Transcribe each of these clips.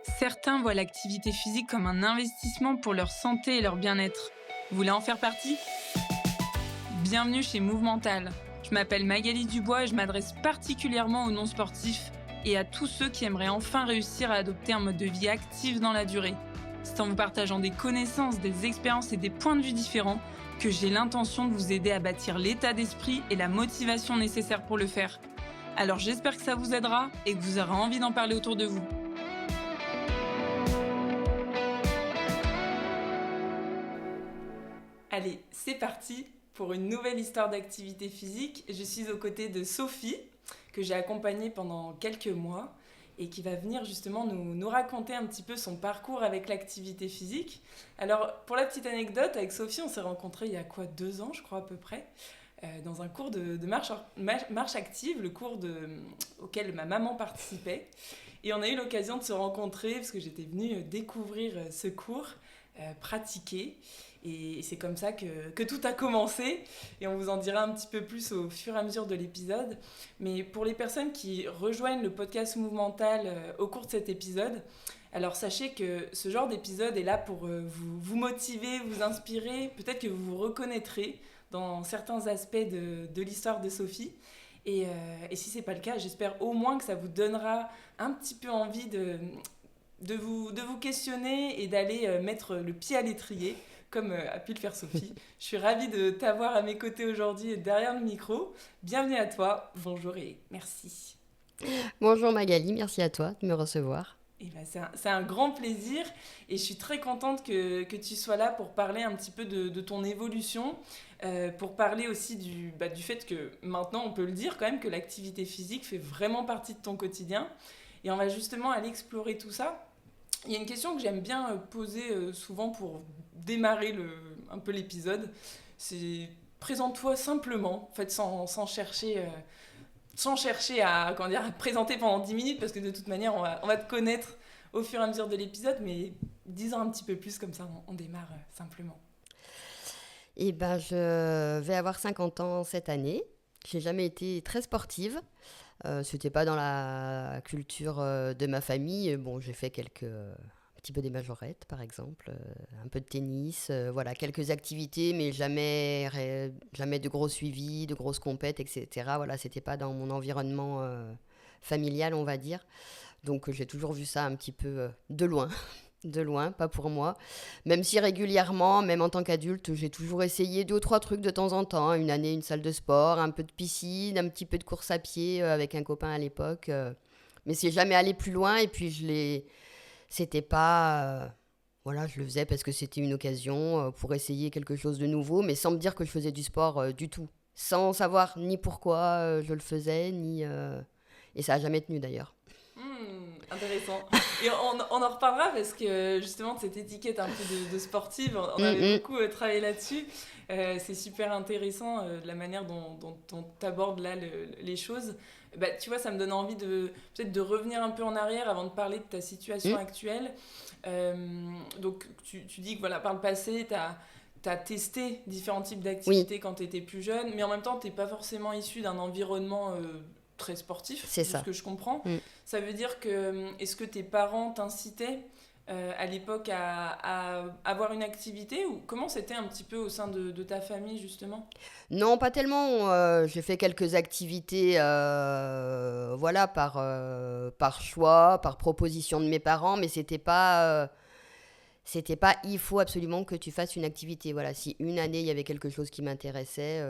Certains voient l'activité physique comme un investissement pour leur santé et leur bien-être. Vous voulez en faire partie? Bienvenue chez Movemental. Je m'appelle Magali Dubois et je m'adresse particulièrement aux non-sportifs et à tous ceux qui aimeraient enfin réussir à adopter un mode de vie actif dans la durée. C'est en vous partageant des connaissances, des expériences et des points de vue différents que j'ai l'intention de vous aider à bâtir l'état d'esprit et la motivation nécessaires pour le faire. Alors j'espère que ça vous aidera et que vous aurez envie d'en parler autour de vous. Allez, c'est parti pour une nouvelle histoire d'activité physique. Je suis aux côtés de Sophie, que j'ai accompagnée pendant quelques mois et qui va venir justement nous raconter un petit peu son parcours avec l'activité physique. Alors, pour la petite anecdote, avec Sophie, on s'est rencontrés il y a 2 ans, je crois à peu près, dans un cours de marche active, le cours auquel ma maman participait. Et on a eu l'occasion de se rencontrer parce que j'étais venue découvrir ce cours, pratiquer. Et c'est comme ça que tout a commencé. Et on vous en dira un petit peu plus au fur et à mesure de l'épisode. Mais pour les personnes qui rejoignent le podcast Movemental au cours de cet épisode, alors sachez que ce genre d'épisode est là pour vous motiver, vous inspirer. Peut-être que vous vous reconnaîtrez dans certains aspects de l'histoire de Sophie. Et si ce n'est pas le cas, j'espère au moins que ça vous donnera un petit peu envie de vous questionner et d'aller mettre le pied à l'étrier, comme a pu le faire Sophie. Je suis ravie de t'avoir à mes côtés aujourd'hui derrière le micro. Bienvenue à toi, bonjour et merci. Bonjour Magali, merci à toi de me recevoir. Et ben c'est un grand plaisir et je suis très contente que tu sois là pour parler un petit peu de ton évolution, pour parler aussi du fait que maintenant on peut le dire quand même que l'activité physique fait vraiment partie de ton quotidien. Et on va justement aller explorer tout ça. Il y a une question que j'aime bien poser souvent pour démarrer un peu l'épisode. C'est présente-toi simplement, en fait, sans chercher à, à te présenter pendant 10 minutes, parce que de toute manière, on va te connaître au fur et à mesure de l'épisode, mais dis-en un petit peu plus, comme ça, on démarre simplement. Eh ben, je vais avoir 50 ans cette année. J'ai jamais été très sportive. C'était pas dans la culture de ma famille. Bon, j'ai fait un petit peu des majorettes, par exemple, un peu de tennis, voilà, quelques activités, mais jamais de gros suivis, de grosses compètes, etc. Voilà, c'était pas dans mon environnement familial, on va dire. Donc, j'ai toujours vu ça un petit peu de loin. De loin, pas pour moi. Même si régulièrement, même en tant qu'adulte, j'ai toujours essayé 2 ou 3 trucs de temps en temps. Une année, une salle de sport, un peu de piscine, un petit peu de course à pied avec un copain à l'époque. Mais c'est jamais allé plus loin. Et puis, c'était pas... voilà, je le faisais parce que c'était une occasion pour essayer quelque chose de nouveau, mais sans me dire que je faisais du sport du tout. Sans savoir ni pourquoi je le faisais, et ça a jamais tenu d'ailleurs. Intéressant. Et on en reparlera parce que justement de cette étiquette un peu de sportive, on avait Mm, beaucoup travaillé là-dessus. C'est super intéressant la manière dont tu abordes là les choses. Bah, tu vois, ça me donne envie peut-être de revenir un peu en arrière avant de parler de ta situation mm. actuelle. Donc tu dis que voilà, par le passé, tu as testé différents types Oui, d'activités quand tu étais plus jeune, mais en même temps, tu n'es pas forcément issu d'un environnement très sportif, c'est de ce ça. que je comprends. Mm. Ça veut dire que, est-ce que tes parents t'incitaient à l'époque à avoir une activité ou comment c'était un petit peu au sein de ta famille justement? Non, pas tellement. J'ai fait quelques activités, voilà, par choix, par proposition de mes parents, mais c'était pas il faut absolument que tu fasses une activité. Voilà, si une année il y avait quelque chose qui m'intéressait,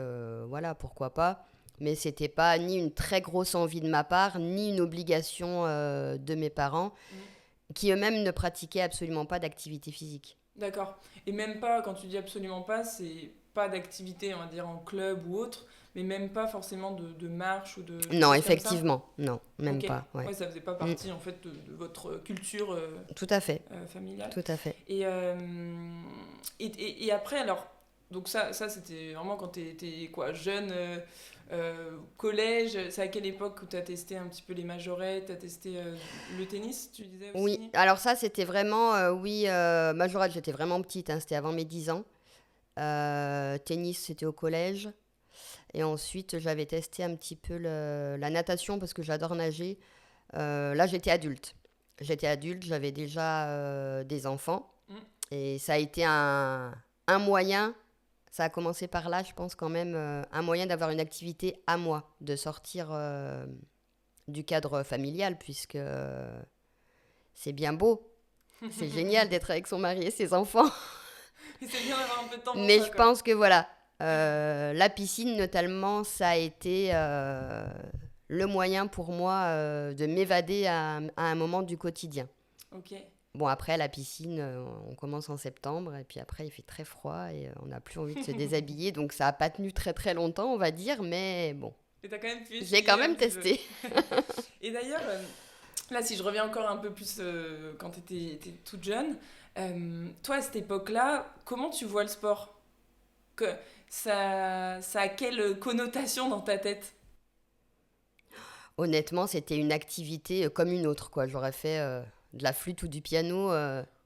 voilà, pourquoi pas. Mais c'était pas ni une très grosse envie de ma part, ni une obligation de mes parents, Mm. qui eux-mêmes ne pratiquaient absolument pas d'activité physique. D'accord. Et même pas, quand tu dis absolument pas, c'est pas d'activité, on va dire en club ou autre, mais même pas forcément de marche ou de Non, choses comme ça? effectivement, non, même Ok. pas. Ouais. Ouais, ça faisait pas Mm, partie en fait de votre culture tout à fait, familiale. tout à fait. Et, euh, et après, alors, donc ça c'était vraiment quand t'es quoi, jeune, collège, c'est à quelle époque où t'as testé un petit peu les majorettes, t'as testé le tennis, tu disais Oui, aussi? alors ça, c'était vraiment, oui, majorette, j'étais vraiment petite, hein, c'était avant mes 10 ans. Tennis, c'était au collège. Et ensuite, j'avais testé un petit peu la natation parce que j'adore nager. Là, j'étais adulte. j'étais adulte, j'avais déjà des enfants. Mm. Et ça a été un moyen, ça a commencé par là, je pense quand même, un moyen d'avoir une activité à moi, de sortir du cadre familial, puisque c'est bien beau. C'est génial d'être avec son mari et ses enfants. Et c'est bien d'avoir un peu de temps pour Mais ça, je quoi. pense que voilà, la piscine notamment, ça a été le moyen pour moi de m'évader à un moment du quotidien. Ok. Bon, après, la piscine, on commence en septembre et puis après, il fait très froid et on n'a plus envie de se déshabiller. Donc, ça n'a pas tenu très très longtemps, on va dire, mais bon, Et t'as quand même pu j'ai essayer quand un même petit peu. testé. Et d'ailleurs, là, si je reviens encore un peu plus quand t'étais toute jeune, toi, à cette époque-là, comment tu vois le sport? Que ça a quelle connotation dans ta tête? Honnêtement, c'était une activité comme une autre, quoi. J'aurais fait de la flûte ou du piano,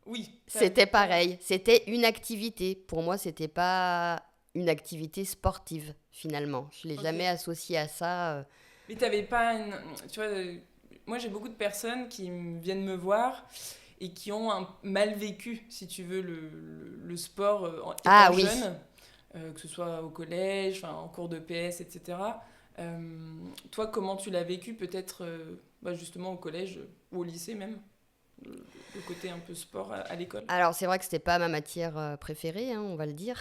Oui. c'était pareil. C'était une activité. Pour moi, c'était pas une activité sportive, finalement. Je l'ai Ok. jamais associé à ça. Mais t'avais pas une... Tu vois, moi j'ai beaucoup de personnes qui viennent me voir et qui ont mal vécu, si tu veux, le sport Ah étant oui. jeune, que ce soit au collège, enfin, en cours de PS, etc. Toi, comment tu l'as vécu peut-être justement au collège ou au lycée même, le côté un peu sport à l'école? Alors, c'est vrai que c'était pas ma matière préférée, hein, on va le dire.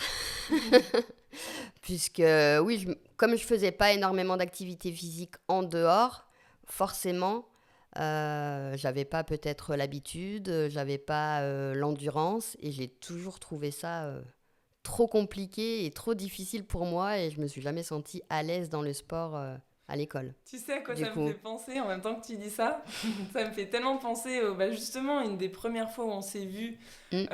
Puisque, oui, comme je faisais pas énormément d'activités physiques en dehors, forcément, j'avais pas peut-être l'habitude, j'avais pas l'endurance, et j'ai toujours trouvé ça trop compliqué et trop difficile pour moi, et je me suis jamais sentie à l'aise dans le sport à l'école. Tu sais à quoi Du ça me coup, fait penser en même temps que tu dis ça? Ça me fait tellement penser justement une des premières fois où on s'est vu mm,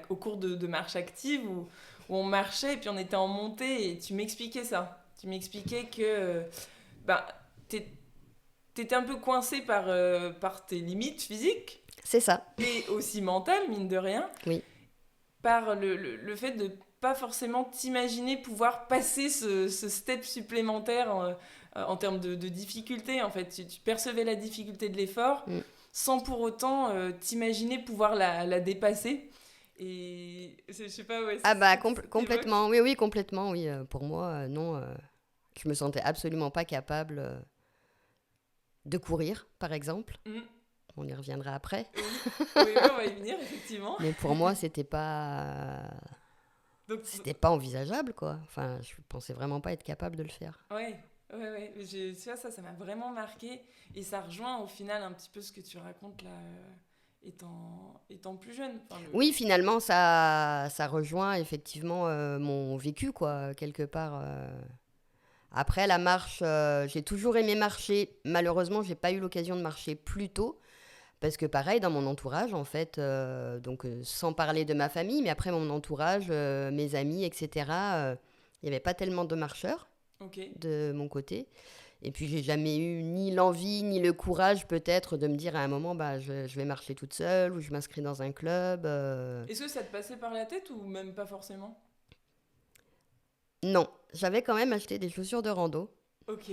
au cours de marche active où on marchait et puis on était en montée et tu m'expliquais ça. Tu m'expliquais que bah, t'es- t'étais un peu coincé par tes limites physiques c'est ça, et aussi mentales, mine de rien, oui. par le fait de pas forcément t'imaginer pouvoir passer ce step supplémentaire en termes de difficulté. En fait, tu percevais la difficulté de l'effort Mm. sans pour autant t'imaginer pouvoir la dépasser. Et je sais pas, ouais, Ah c'est ce bah que ça t'évoque. complètement, oui, oui, complètement, oui. Pour moi, non, je me sentais absolument pas capable de courir, par exemple. Mm. On y reviendra après. Oui, oui, oui, on va y venir, effectivement. Mais pour moi, Donc, c'était pas envisageable, quoi. Enfin, je pensais vraiment pas être capable de le faire. ouais, ouais, ouais. Tu vois, ça m'a vraiment marqué. Et ça rejoint au final un petit peu ce que tu racontes là, étant plus jeune. Enfin, Oui, finalement, ça rejoint effectivement mon vécu, quoi, quelque part. Après, la marche, j'ai toujours aimé marcher. Malheureusement, j'ai pas eu l'occasion de marcher plus tôt. Parce que pareil, dans mon entourage, en fait, sans parler de ma famille, mais après mon entourage, mes amis, etc., il n'y avait pas tellement de marcheurs ok. de mon côté. Et puis, j'ai jamais eu ni l'envie, ni le courage, peut-être, de me dire à un moment, bah, je vais marcher toute seule ou je m'inscris dans un club. Est-ce que ça te passait par la tête ou même pas forcément? Non, j'avais quand même acheté des chaussures de rando Ok,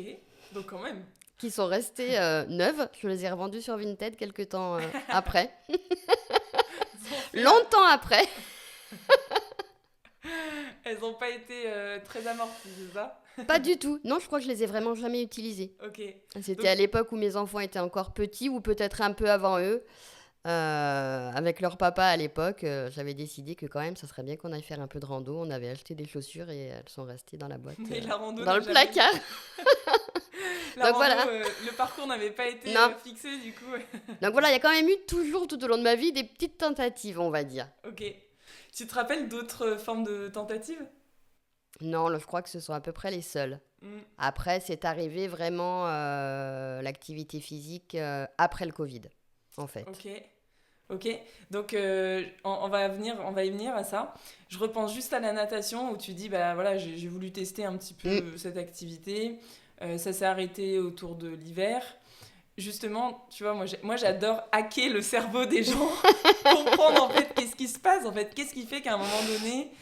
donc quand même. qui sont restées neuves. Je les ai revendues sur Vinted quelques temps après. Elles ont fait, Longtemps après. elles ont pas été très amorties, c'est ça? Pas du tout. Non, je crois que je les ai vraiment jamais utilisées. Ok. C'était Donc, à l'époque où mes enfants étaient encore petits ou peut-être un peu avant eux. Avec leur papa à l'époque, j'avais décidé que quand même, ça serait bien qu'on aille faire un peu de rando. On avait acheté des chaussures et elles sont restées dans la boîte, mais la rando dans n'a le jamais... placard. La Donc rando, voilà. le parcours n'avait pas été Non. fixé du coup. Donc voilà, il y a quand même eu toujours tout au long de ma vie des petites tentatives, on va dire. Ok. Tu te rappelles d'autres formes de tentatives? Non, là, je crois que ce sont à peu près les seules. Hmm, Après, c'est arrivé vraiment l'activité physique après le Covid, en fait. ok. Ok, donc on va y venir à ça. Je repense juste à la natation où tu dis, bah voilà, j'ai voulu tester un petit peu Mm. cette activité. Ça s'est arrêté autour de l'hiver. Justement, tu vois, moi j'adore hacker le cerveau des gens, comprendre en fait qu'est-ce qui se passe, en fait, qu'est-ce qui fait qu'à un moment donné,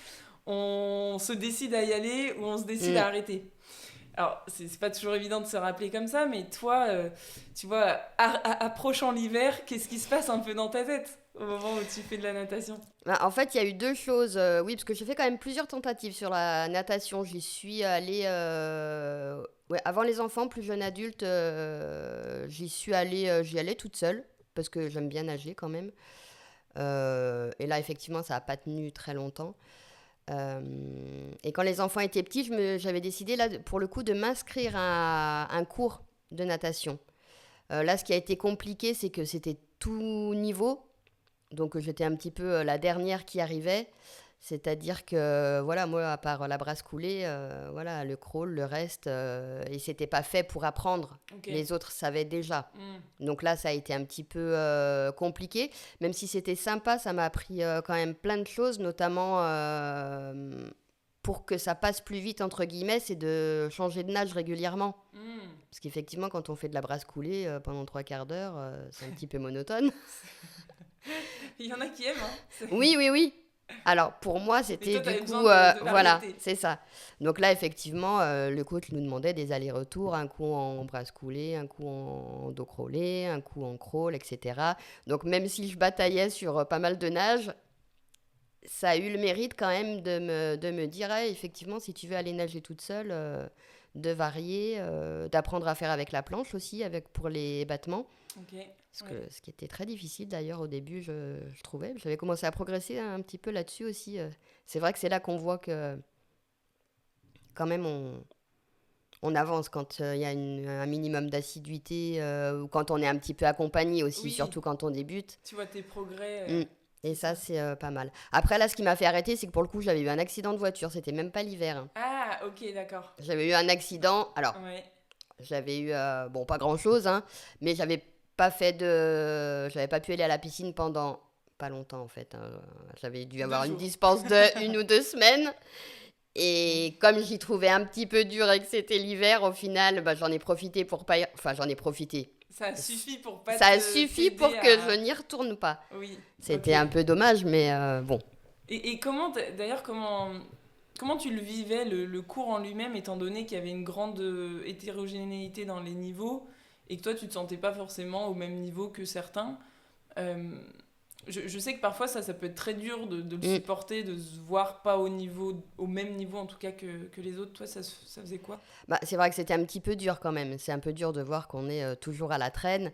on se décide à y aller ou on se décide Mm. à arrêter. Alors, c'est pas toujours évident de se rappeler comme ça, mais toi, tu vois, approchant l'hiver, qu'est-ce qui se passe un peu dans ta tête au moment où tu fais de la natation? Bah, en fait, il y a eu deux choses. Oui, parce que j'ai fait quand même plusieurs tentatives sur la natation. J'y suis allée, ouais, avant les enfants, plus jeune adulte, j'y allais toute seule, parce que j'aime bien nager quand même. Et là, effectivement, ça n'a pas tenu très longtemps. Et quand les enfants étaient petits, j'avais décidé, là, pour le coup, de m'inscrire à un cours de natation. Là, ce qui a été compliqué, c'est que c'était tout niveau. Donc, j'étais un petit peu la dernière qui arrivait. C'est-à-dire que, voilà, moi, à part la brasse coulée, voilà, le crawl, le reste, et c'était pas fait pour apprendre. Ok. Les autres savaient déjà. Hmm. Donc là, ça a été un petit peu compliqué. Même si c'était sympa, ça m'a appris quand même plein de choses, notamment pour que ça passe plus vite, entre guillemets, c'est de changer de nage régulièrement. Hmm. Parce qu'effectivement, quand on fait de la brasse coulée pendant 3 quarts d'heure, c'est un petit peu monotone. Il y en a qui aiment, hein. Oui, oui, oui. Alors, pour moi, Mais c'était toi, du t'avais coup, besoin de voilà, variété. c'est ça. Donc là, effectivement, le coach nous demandait des allers-retours, un coup en brasse coulée, un coup en dos crawlé, un coup en crawl, etc. Donc même si je bataillais sur pas mal de nages, ça a eu le mérite quand même de me dire, ah, effectivement, si tu veux aller nager toute seule, de varier, d'apprendre à faire avec la planche aussi, pour les battements. Ok, ouais. Ce qui était très difficile d'ailleurs au début, je trouvais. J'avais commencé à progresser un petit peu là-dessus aussi. C'est vrai que c'est là qu'on voit que quand même on avance quand il y a un minimum d'assiduité ou quand on est un petit peu accompagné aussi, Oui, surtout quand on débute. tu vois tes progrès, Mm. c'est Et ça, ça. c'est pas mal. Après, là, ce qui m'a fait arrêter, c'est que pour le coup, j'avais eu un accident de voiture. C'était même pas l'hiver, hein. Ah, ok, d'accord. J'avais eu un accident. Alors, Ouais. j'avais eu, bon, pas grand-chose, hein, mais j'avais pas pu aller à la piscine pendant pas longtemps en fait, hein. J'avais dû Deux avoir une jours. dispense de 1 ou 2 semaines. Et comme j'y trouvais un petit peu dur et que c'était l'hiver, au final, bah, j'en ai profité pour pas Enfin, j'en ai profité. Ça suffit pour pas Ça a te suffi t'aider pour que je à... n'y retourne pas. Oui, ok. C'était un peu dommage, mais bon. Et comment, d'ailleurs, comment tu le vivais, le cours en lui-même, étant donné qu'il y avait une grande hétérogénéité dans les niveaux et que toi, tu te sentais pas forcément au même niveau que certains. Euh, je sais que parfois, ça peut être très dur de le Mm. supporter, de se voir pas au même niveau en tout cas que les autres. Toi, ça faisait quoi? Bah, c'est vrai que c'était un petit peu dur quand même. C'est un peu dur de voir qu'on est toujours à la traîne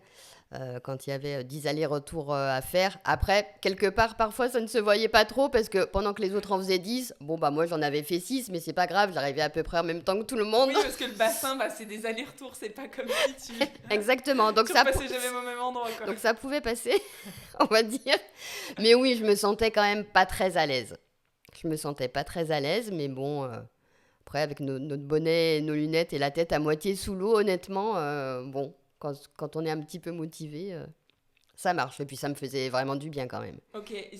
quand il y avait 10 allers-retours à faire. Après, quelque part, parfois, ça ne se voyait pas trop parce que pendant que les autres en faisaient 10, bon, bah moi, j'en avais fait 6, mais c'est pas grave, j'arrivais à peu près en même temps que tout le monde. Oui, parce que le bassin, bah, c'est des allers-retours, c'est pas comme si Exactement. tu repassais jamais au même endroit, quoi. Donc ça pouvait passer, on va dire. Mais oui, je me sentais quand même pas très à l'aise. Je me sentais pas très à l'aise, mais bon, après, avec notre bonnet, nos lunettes et la tête à moitié sous l'eau, honnêtement, bon, quand on est un petit peu motivé, ça marche. Et puis ça me faisait vraiment du bien quand même. Ok, et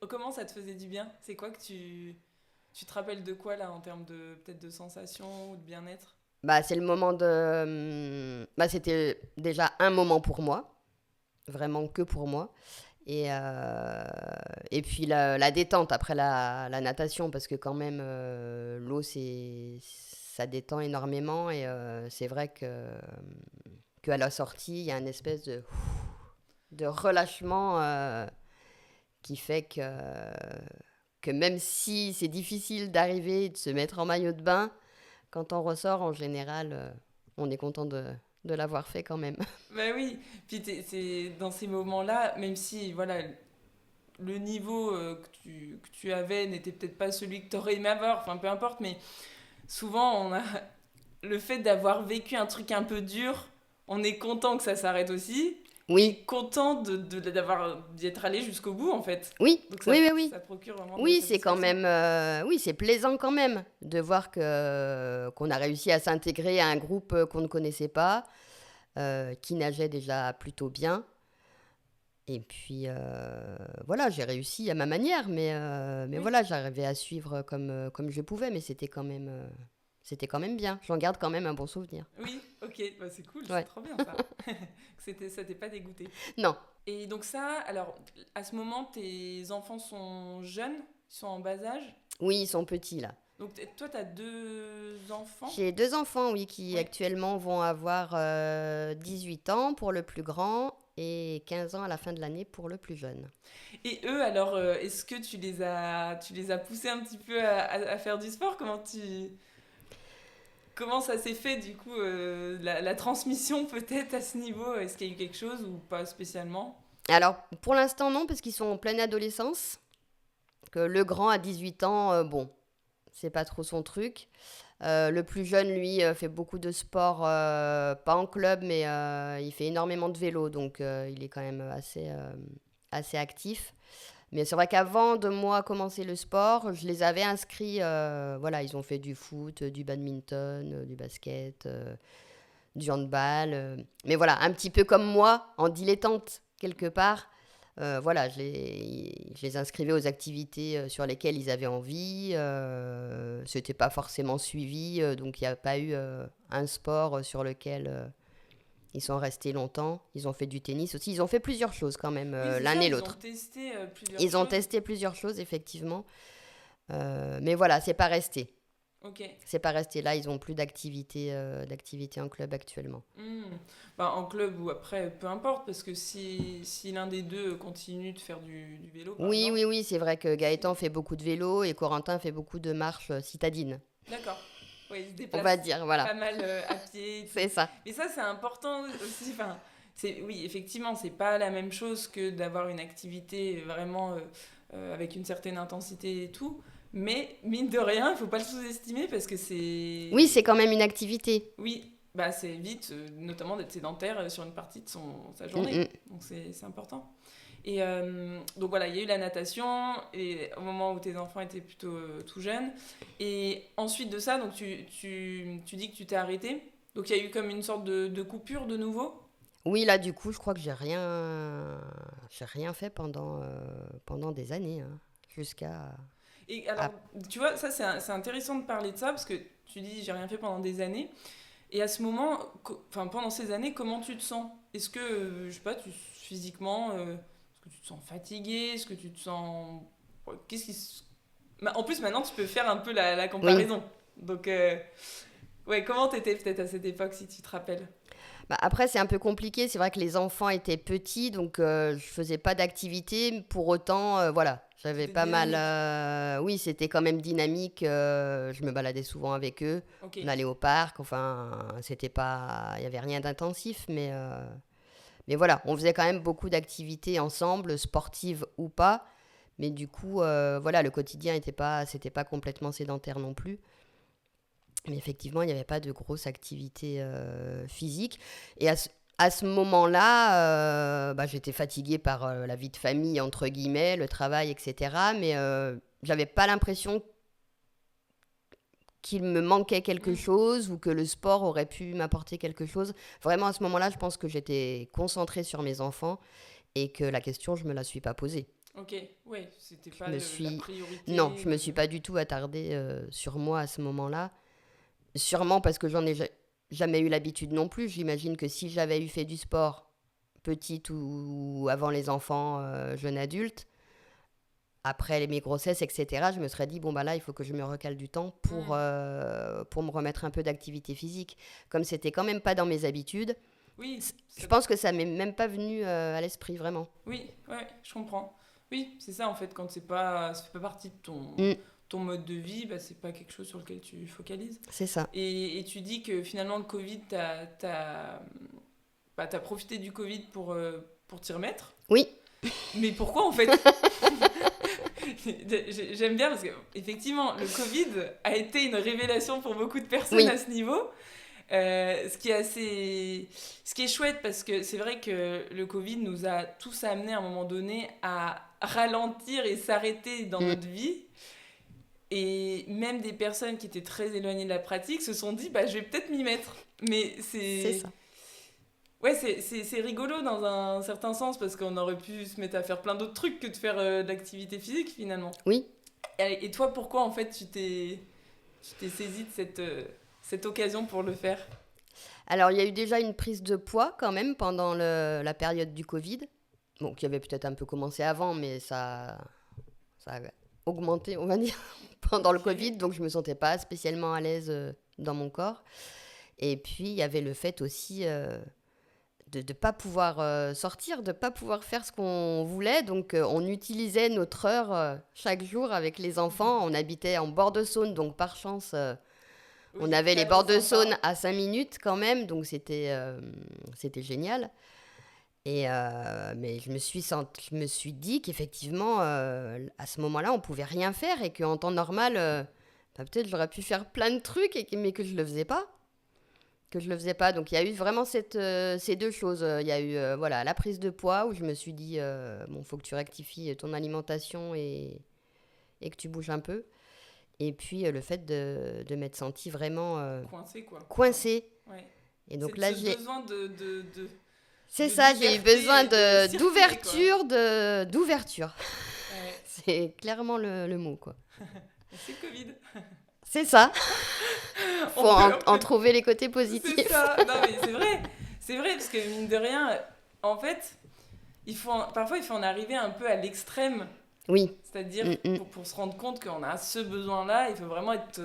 comment ça te faisait du bien? C'est quoi que tu te rappelles de quoi là en termes de peut-être de sensations ou de bien-être? Bah, c'est le moment Bah, c'était déjà un moment pour moi, vraiment que pour moi. Et puis la détente après la natation, parce que quand même, l'eau, ça détend énormément. Et c'est vrai qu'à la sortie, il y a une espèce de relâchement qui fait que même si c'est difficile d'arriver, de se mettre en maillot de bain, quand on ressort, en général, on est content de l'avoir fait quand même. Bah oui, puis c'est dans ces moments-là, même si voilà, le niveau que tu avais n'était peut-être pas celui que tu aurais aimé avoir, enfin peu importe, mais souvent on a le fait d'avoir vécu un truc un peu dur, on est content que ça s'arrête aussi, Oui, et content d'y être allé jusqu'au bout en fait. oui, Donc oui, oui, oui. ça procure vraiment de la Oui, c'est quand satisfaction. même, oui, c'est plaisant quand même de voir qu'on a réussi à s'intégrer à un groupe qu'on ne connaissait pas, qui nageait déjà plutôt bien. Et puis voilà, j'ai réussi à ma manière, mais Oui, voilà, j'arrivais à suivre comme je pouvais, mais c'était quand même bien. J'en garde quand même un bon souvenir. oui, ok, bah c'est cool, c'est Ouais. trop bien ça. Ça t'est pas dégoûté. Non, Et donc ça, alors à ce moment, tes enfants sont jeunes, ils sont en bas âge. oui, ils sont petits là. Donc toi, tu as 2 enfants? J'ai 2 enfants, oui, qui Ouais. actuellement vont avoir 18 ans pour le plus grand et 15 ans à la fin de l'année pour le plus jeune. Et eux, alors, est-ce que tu les as poussés un petit peu à faire du sport? Comment ça s'est fait, du coup, la transmission peut-être à ce niveau? Est-ce qu'il y a eu quelque chose ou pas spécialement? Alors, pour l'instant, non, parce qu'ils sont en pleine adolescence. Que le grand à 18 ans, bon, c'est pas trop son truc. Le plus jeune, lui, fait beaucoup de sport, pas en club, mais il fait énormément de vélo, donc il est quand même assez actif. Mais c'est vrai qu'avant de moi commencer le sport, je les avais inscrits, voilà, ils ont fait du foot, du badminton, du basket, du handball. Mais voilà, un petit peu comme moi, en dilettante, quelque part. Voilà, je les inscrivais aux activités sur lesquelles ils avaient envie. C'était pas forcément suivi, donc il n'y a pas eu un sport sur lequel ils sont restés longtemps. Ils ont fait du tennis aussi. Ils ont fait plusieurs choses quand même, Oui, c'est l'un ça, et ils ont l'autre. testé plusieurs Ils ont choses. testé plusieurs choses, effectivement. Mais voilà, c'est pas resté. Ok. C'est pas resté là. Ils ont plus d'activité en club actuellement. Hmm. Bah, en club ou après, peu importe, parce que si l'un des deux continue de faire du vélo, par Oui, exemple, oui, oui, c'est vrai que c'est... Gaëtan fait beaucoup de vélo et Corentin fait beaucoup de marches citadines. D'accord. Oui, ils se On va déplacent dire, pas voilà. mal à pied et tout. C'est ça. Mais ça, c'est important aussi. Enfin, oui, effectivement, c'est pas la même chose que d'avoir une activité vraiment avec une certaine intensité et tout. Mais mine de rien, il faut pas le sous-estimer parce que Oui, c'est... c'est quand même une activité. Oui, bah c'est vite, notamment d'être sédentaire sur une partie de sa Mm, journée. mm. Donc c'est important. Et donc voilà, il y a eu la natation et au moment où tes enfants étaient plutôt tout jeunes. Et ensuite de ça, donc tu dis que tu t'es arrêté. Donc il y a eu comme une sorte de coupure de nouveau. Oui, là, du coup, je crois que j'ai rien fait pendant des années, hein, jusqu'à... Et alors, à- tu vois, ça c'est intéressant de parler de ça parce que tu dis j'ai rien fait pendant des années. Et à ce moment, enfin pendant ces années, comment tu te sens? Est-ce que, je sais pas, physiquement, est-ce que tu te sens fatigué? Est-ce que tu te sens... Qu'est-ce qui se... En plus, maintenant, tu peux faire un peu la Oui. comparaison. Donc, ouais, comment t'étais peut-être à cette époque, si tu te rappelles? Bah, après, c'est un peu compliqué. C'est vrai que les enfants étaient petits, donc je faisais pas d'activité. Pour autant, voilà, j'avais C'était pas mal. dynamique. Oui, c'était quand même dynamique. Je me baladais souvent avec eux. Ok. On allait au parc. Enfin, c'était pas. Il y avait rien d'intensif, mais voilà, on faisait quand même beaucoup d'activités ensemble, sportives ou pas. Mais du coup, voilà, le quotidien c'était pas complètement sédentaire non plus. Mais effectivement, il n'y avait pas de grosse activité physique. Et à ce moment-là, bah, j'étais fatiguée par la vie de famille, entre guillemets, le travail, etc. Mais j'avais pas l'impression qu'il me manquait quelque Hmm. chose ou que le sport aurait pu m'apporter quelque chose. Vraiment, à ce moment-là, je pense que j'étais concentrée sur mes enfants et que la question, je me la suis pas posée. Ok, ouais, c'était Je pas me la suis... Non, priorité je me suis pas du tout attardée sur moi à ce moment-là. Sûrement parce que j'en ai jamais eu l'habitude non plus. J'imagine que si j'avais eu fait du sport petite ou avant les enfants, jeune adulte, après mes grossesses, etc., je me serais dit, bon, bah là, il faut que je me recale du temps Hmm. pour me remettre un peu d'activité physique. Comme c'était quand même pas dans mes habitudes, Oui, je pense que ça m'est même pas venu à l'esprit, vraiment. oui, ouais, je comprends. Oui, c'est ça en fait, quand ça fait pas partie de Mm, ton mode de vie, bah, c'est pas quelque chose sur lequel tu focalises. c'est ça. Et tu dis que finalement le Covid, t'as profité du Covid pour t'y remettre. Oui, Mais pourquoi en fait? J'aime bien parce que effectivement le Covid a été une révélation pour beaucoup de personnes oui, à ce niveau. Ce qui est chouette parce que c'est vrai que le Covid nous a tous amenés à un moment donné à ralentir et s'arrêter dans mm, notre vie. Et même des personnes qui étaient très éloignées de la pratique se sont dit, bah, je vais peut-être m'y mettre. Mais c'est ça. ouais, c'est rigolo dans un certain sens parce qu'on aurait pu se mettre à faire plein d'autres trucs que de faire de l'activité physique finalement. Oui. Et toi, pourquoi en fait tu t'es saisi de cette occasion pour le faire? Alors, il y a eu déjà une prise de poids quand même pendant la période du Covid. Bon, qui avait peut-être un peu commencé avant, mais ça a augmenté, on va dire, pendant le Ok. Covid, donc je me sentais pas spécialement à l'aise dans mon corps. Et puis, il y avait le fait aussi de ne pas pouvoir sortir, de ne pas pouvoir faire ce qu'on voulait. Donc, on utilisait notre heure chaque jour avec les enfants. On habitait en bord de Saône, donc par chance, on Oui, avait les cadre bords de Saône sympa. à 5 minutes quand même. Donc, c'était génial. Mais je me suis dit qu'effectivement, à ce moment-là, on pouvait rien faire et qu'en temps normal, peut-être j'aurais pu faire plein de trucs, mais que je le faisais pas. Que je le faisais pas. Donc il y a eu vraiment ces deux choses. Il y a eu voilà, la prise de poids où je me suis dit, bon, faut que tu rectifies ton alimentation et que tu bouges un peu. Et puis le fait de m'être sentie vraiment Coincé, quoi. Enfin, coincée. ouais. Et donc C'est là, ce besoin c'est de ça, j'ai eu besoin liberté et de circuler, quoi. d'ouverture. Ouais. C'est clairement le mot, quoi. Et c'est le Covid. C'est ça. Faut On en peut... trouver les côtés C'est positifs. ça. Non, mais c'est vrai. C'est vrai, parce que mine de rien, en fait, parfois, il faut en arriver un peu à l'extrême. Oui. C'est-à-dire, Mm, mm. pour se rendre compte qu'on a ce besoin-là, il faut vraiment être...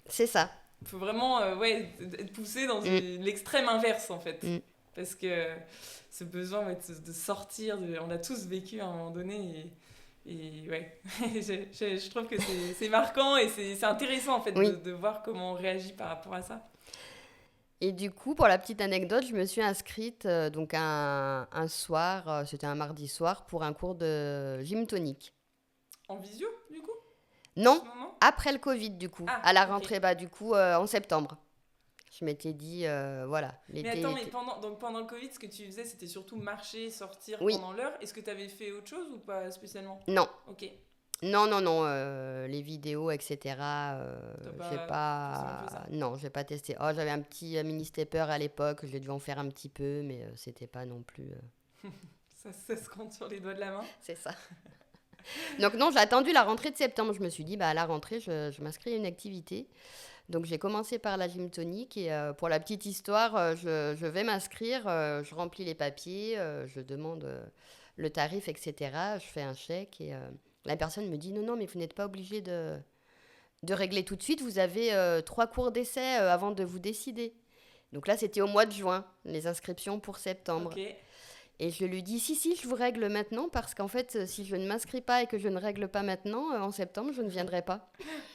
C'est ça. il faut vraiment ouais, être poussé dans Mm, l'extrême inverse, en fait. mm. Parce que ce besoin ouais, de sortir, on l'a tous vécu à un moment donné. Et ouais, je trouve que c'est marquant et c'est intéressant, en fait, Oui. de voir comment on réagit par rapport à ça. Et du coup, pour la petite anecdote, je me suis inscrite donc un soir, c'était un mardi soir, pour un cours de gym tonique. En visio, du coup, en Non, ce moment? après le Covid, du coup, Ah, à la ok. rentrée, bah, du coup, en septembre. Je m'étais dit, voilà, Mais l'été attends, mais était... pendant le Covid, ce que tu faisais, c'était surtout marcher, sortir Oui, pendant l'heure. Est-ce que tu avais fait autre chose ou pas spécialement? non, Ok, non, les vidéos, etc. t'as J'ai pas forcément fait pas... ça. Non, j'ai pas testé. Oh, j'avais un petit mini stepper à l'époque, j'ai dû en faire un petit peu, mais c'était pas non plus... Ça se compte sur les doigts de la main. C'est ça. Donc non, j'ai attendu la rentrée de septembre. Je me suis dit, bah, à la rentrée, je m'inscris à une activité. Donc j'ai commencé par la gym tonique et pour la petite histoire, je vais m'inscrire, je remplis les papiers, je demande le tarif, etc. Je fais un chèque et la personne me dit non, non, mais vous n'êtes pas obligé de régler tout de suite, vous avez 3 cours d'essai avant de vous décider. Donc là, c'était au mois de juin, les inscriptions pour septembre. Ok, Et je lui dis, si, je vous règle maintenant, parce qu'en fait, si je ne m'inscris pas et que je ne règle pas maintenant, en septembre, je ne viendrai pas.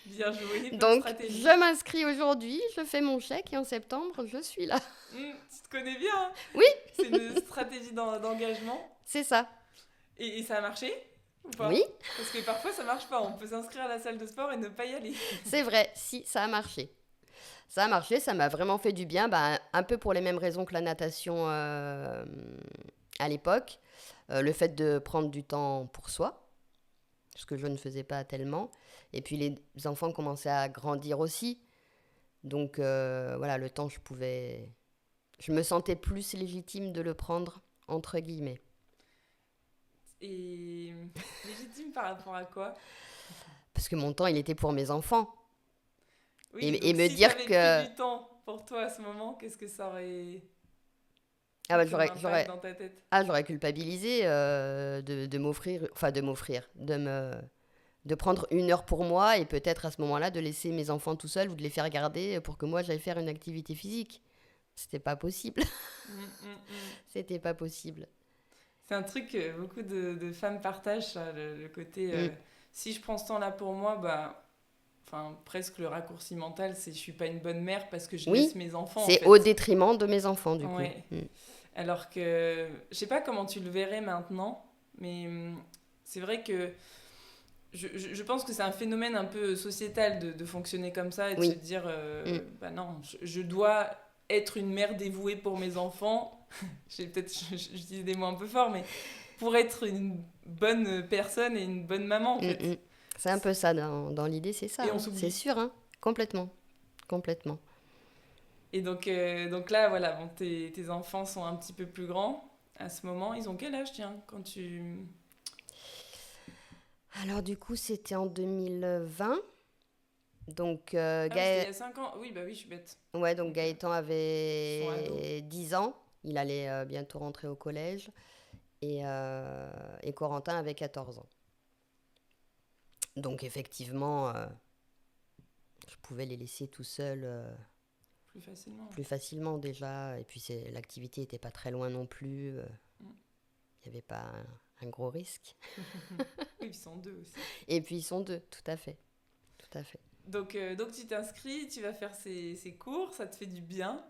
bien joué, bonne Donc, stratégie. je m'inscris aujourd'hui, je fais mon chèque et en septembre, je suis là. Tu te connais bien, hein. Oui, C'est une stratégie d'engagement. c'est ça. Et ça a marché ou Oui, pas? Parce que parfois ça marche pas, on peut s'inscrire à la salle de sport et ne pas y aller. c'est vrai, si, ça a marché. Ça a marché, ça m'a vraiment fait du bien, bah, un peu pour les mêmes raisons que la natation à l'époque. Le fait de prendre du temps pour soi, ce que je ne faisais pas tellement. Et puis les enfants commençaient à grandir aussi. Donc voilà, le temps, je me sentais plus légitime de le prendre, entre guillemets. Et légitime par rapport à quoi? Parce que mon temps, il était pour mes enfants. Oui, Et donc me si dire t'avais pris que du temps pour toi à ce moment, qu'est-ce que ça aurait ah eu bah, comme impact dans ta tête? j'aurais culpabilisé de m'offrir, enfin de m'offrir, de prendre 1 heure pour moi et peut-être à ce moment-là de laisser mes enfants tout seuls ou de les faire garder pour que moi j'aille faire une activité physique. C'était pas possible. Mm, mm, mm. C'était pas possible. C'est un truc que beaucoup de femmes partagent, ça, le côté Mm. si je prends ce temps-là pour moi, bah, enfin, presque le raccourci mental, c'est je suis pas une bonne mère parce que je laisse Oui, mes enfants en c'est au fait. détriment de mes enfants du coup. Ouais. Mm. Alors que je sais pas comment tu le verrais maintenant, mais c'est vrai que je pense que c'est un phénomène un peu sociétal de fonctionner comme ça et de se Oui. dire Mm. bah non, je dois être une mère dévouée pour mes enfants. Peut-être je dis des mots un peu forts, mais pour être une bonne personne et une bonne maman en Mm, fait. mm. C'est un peu ça dans l'idée, c'est ça, Et on hein. C'est s'oublie. sûr, hein. Complètement. Complètement. Et donc là, voilà, bon, tes enfants sont un petit peu plus grands à ce moment. Ils ont quel âge, tiens, quand tu... Alors du coup, c'était en 2020. Donc, Ah oui, c'était il y a 5 ans. Oui, bah oui, je suis bête. ouais, donc Donc, Gaëtan ils sont ados. avait 10 ans. Il allait bientôt rentrer au collège. Et Corentin avait 14 ans. Donc effectivement, je pouvais les laisser tout seuls Plus facilement. plus facilement déjà. Et puis l'activité n'était pas très loin non plus. Mm. Il n'y avait pas un gros risque. Oui, ils sont deux aussi. Et puis ils sont deux, tout à fait. Tout à fait. Donc tu t'inscris, tu vas faire ces cours, ça te fait du bien.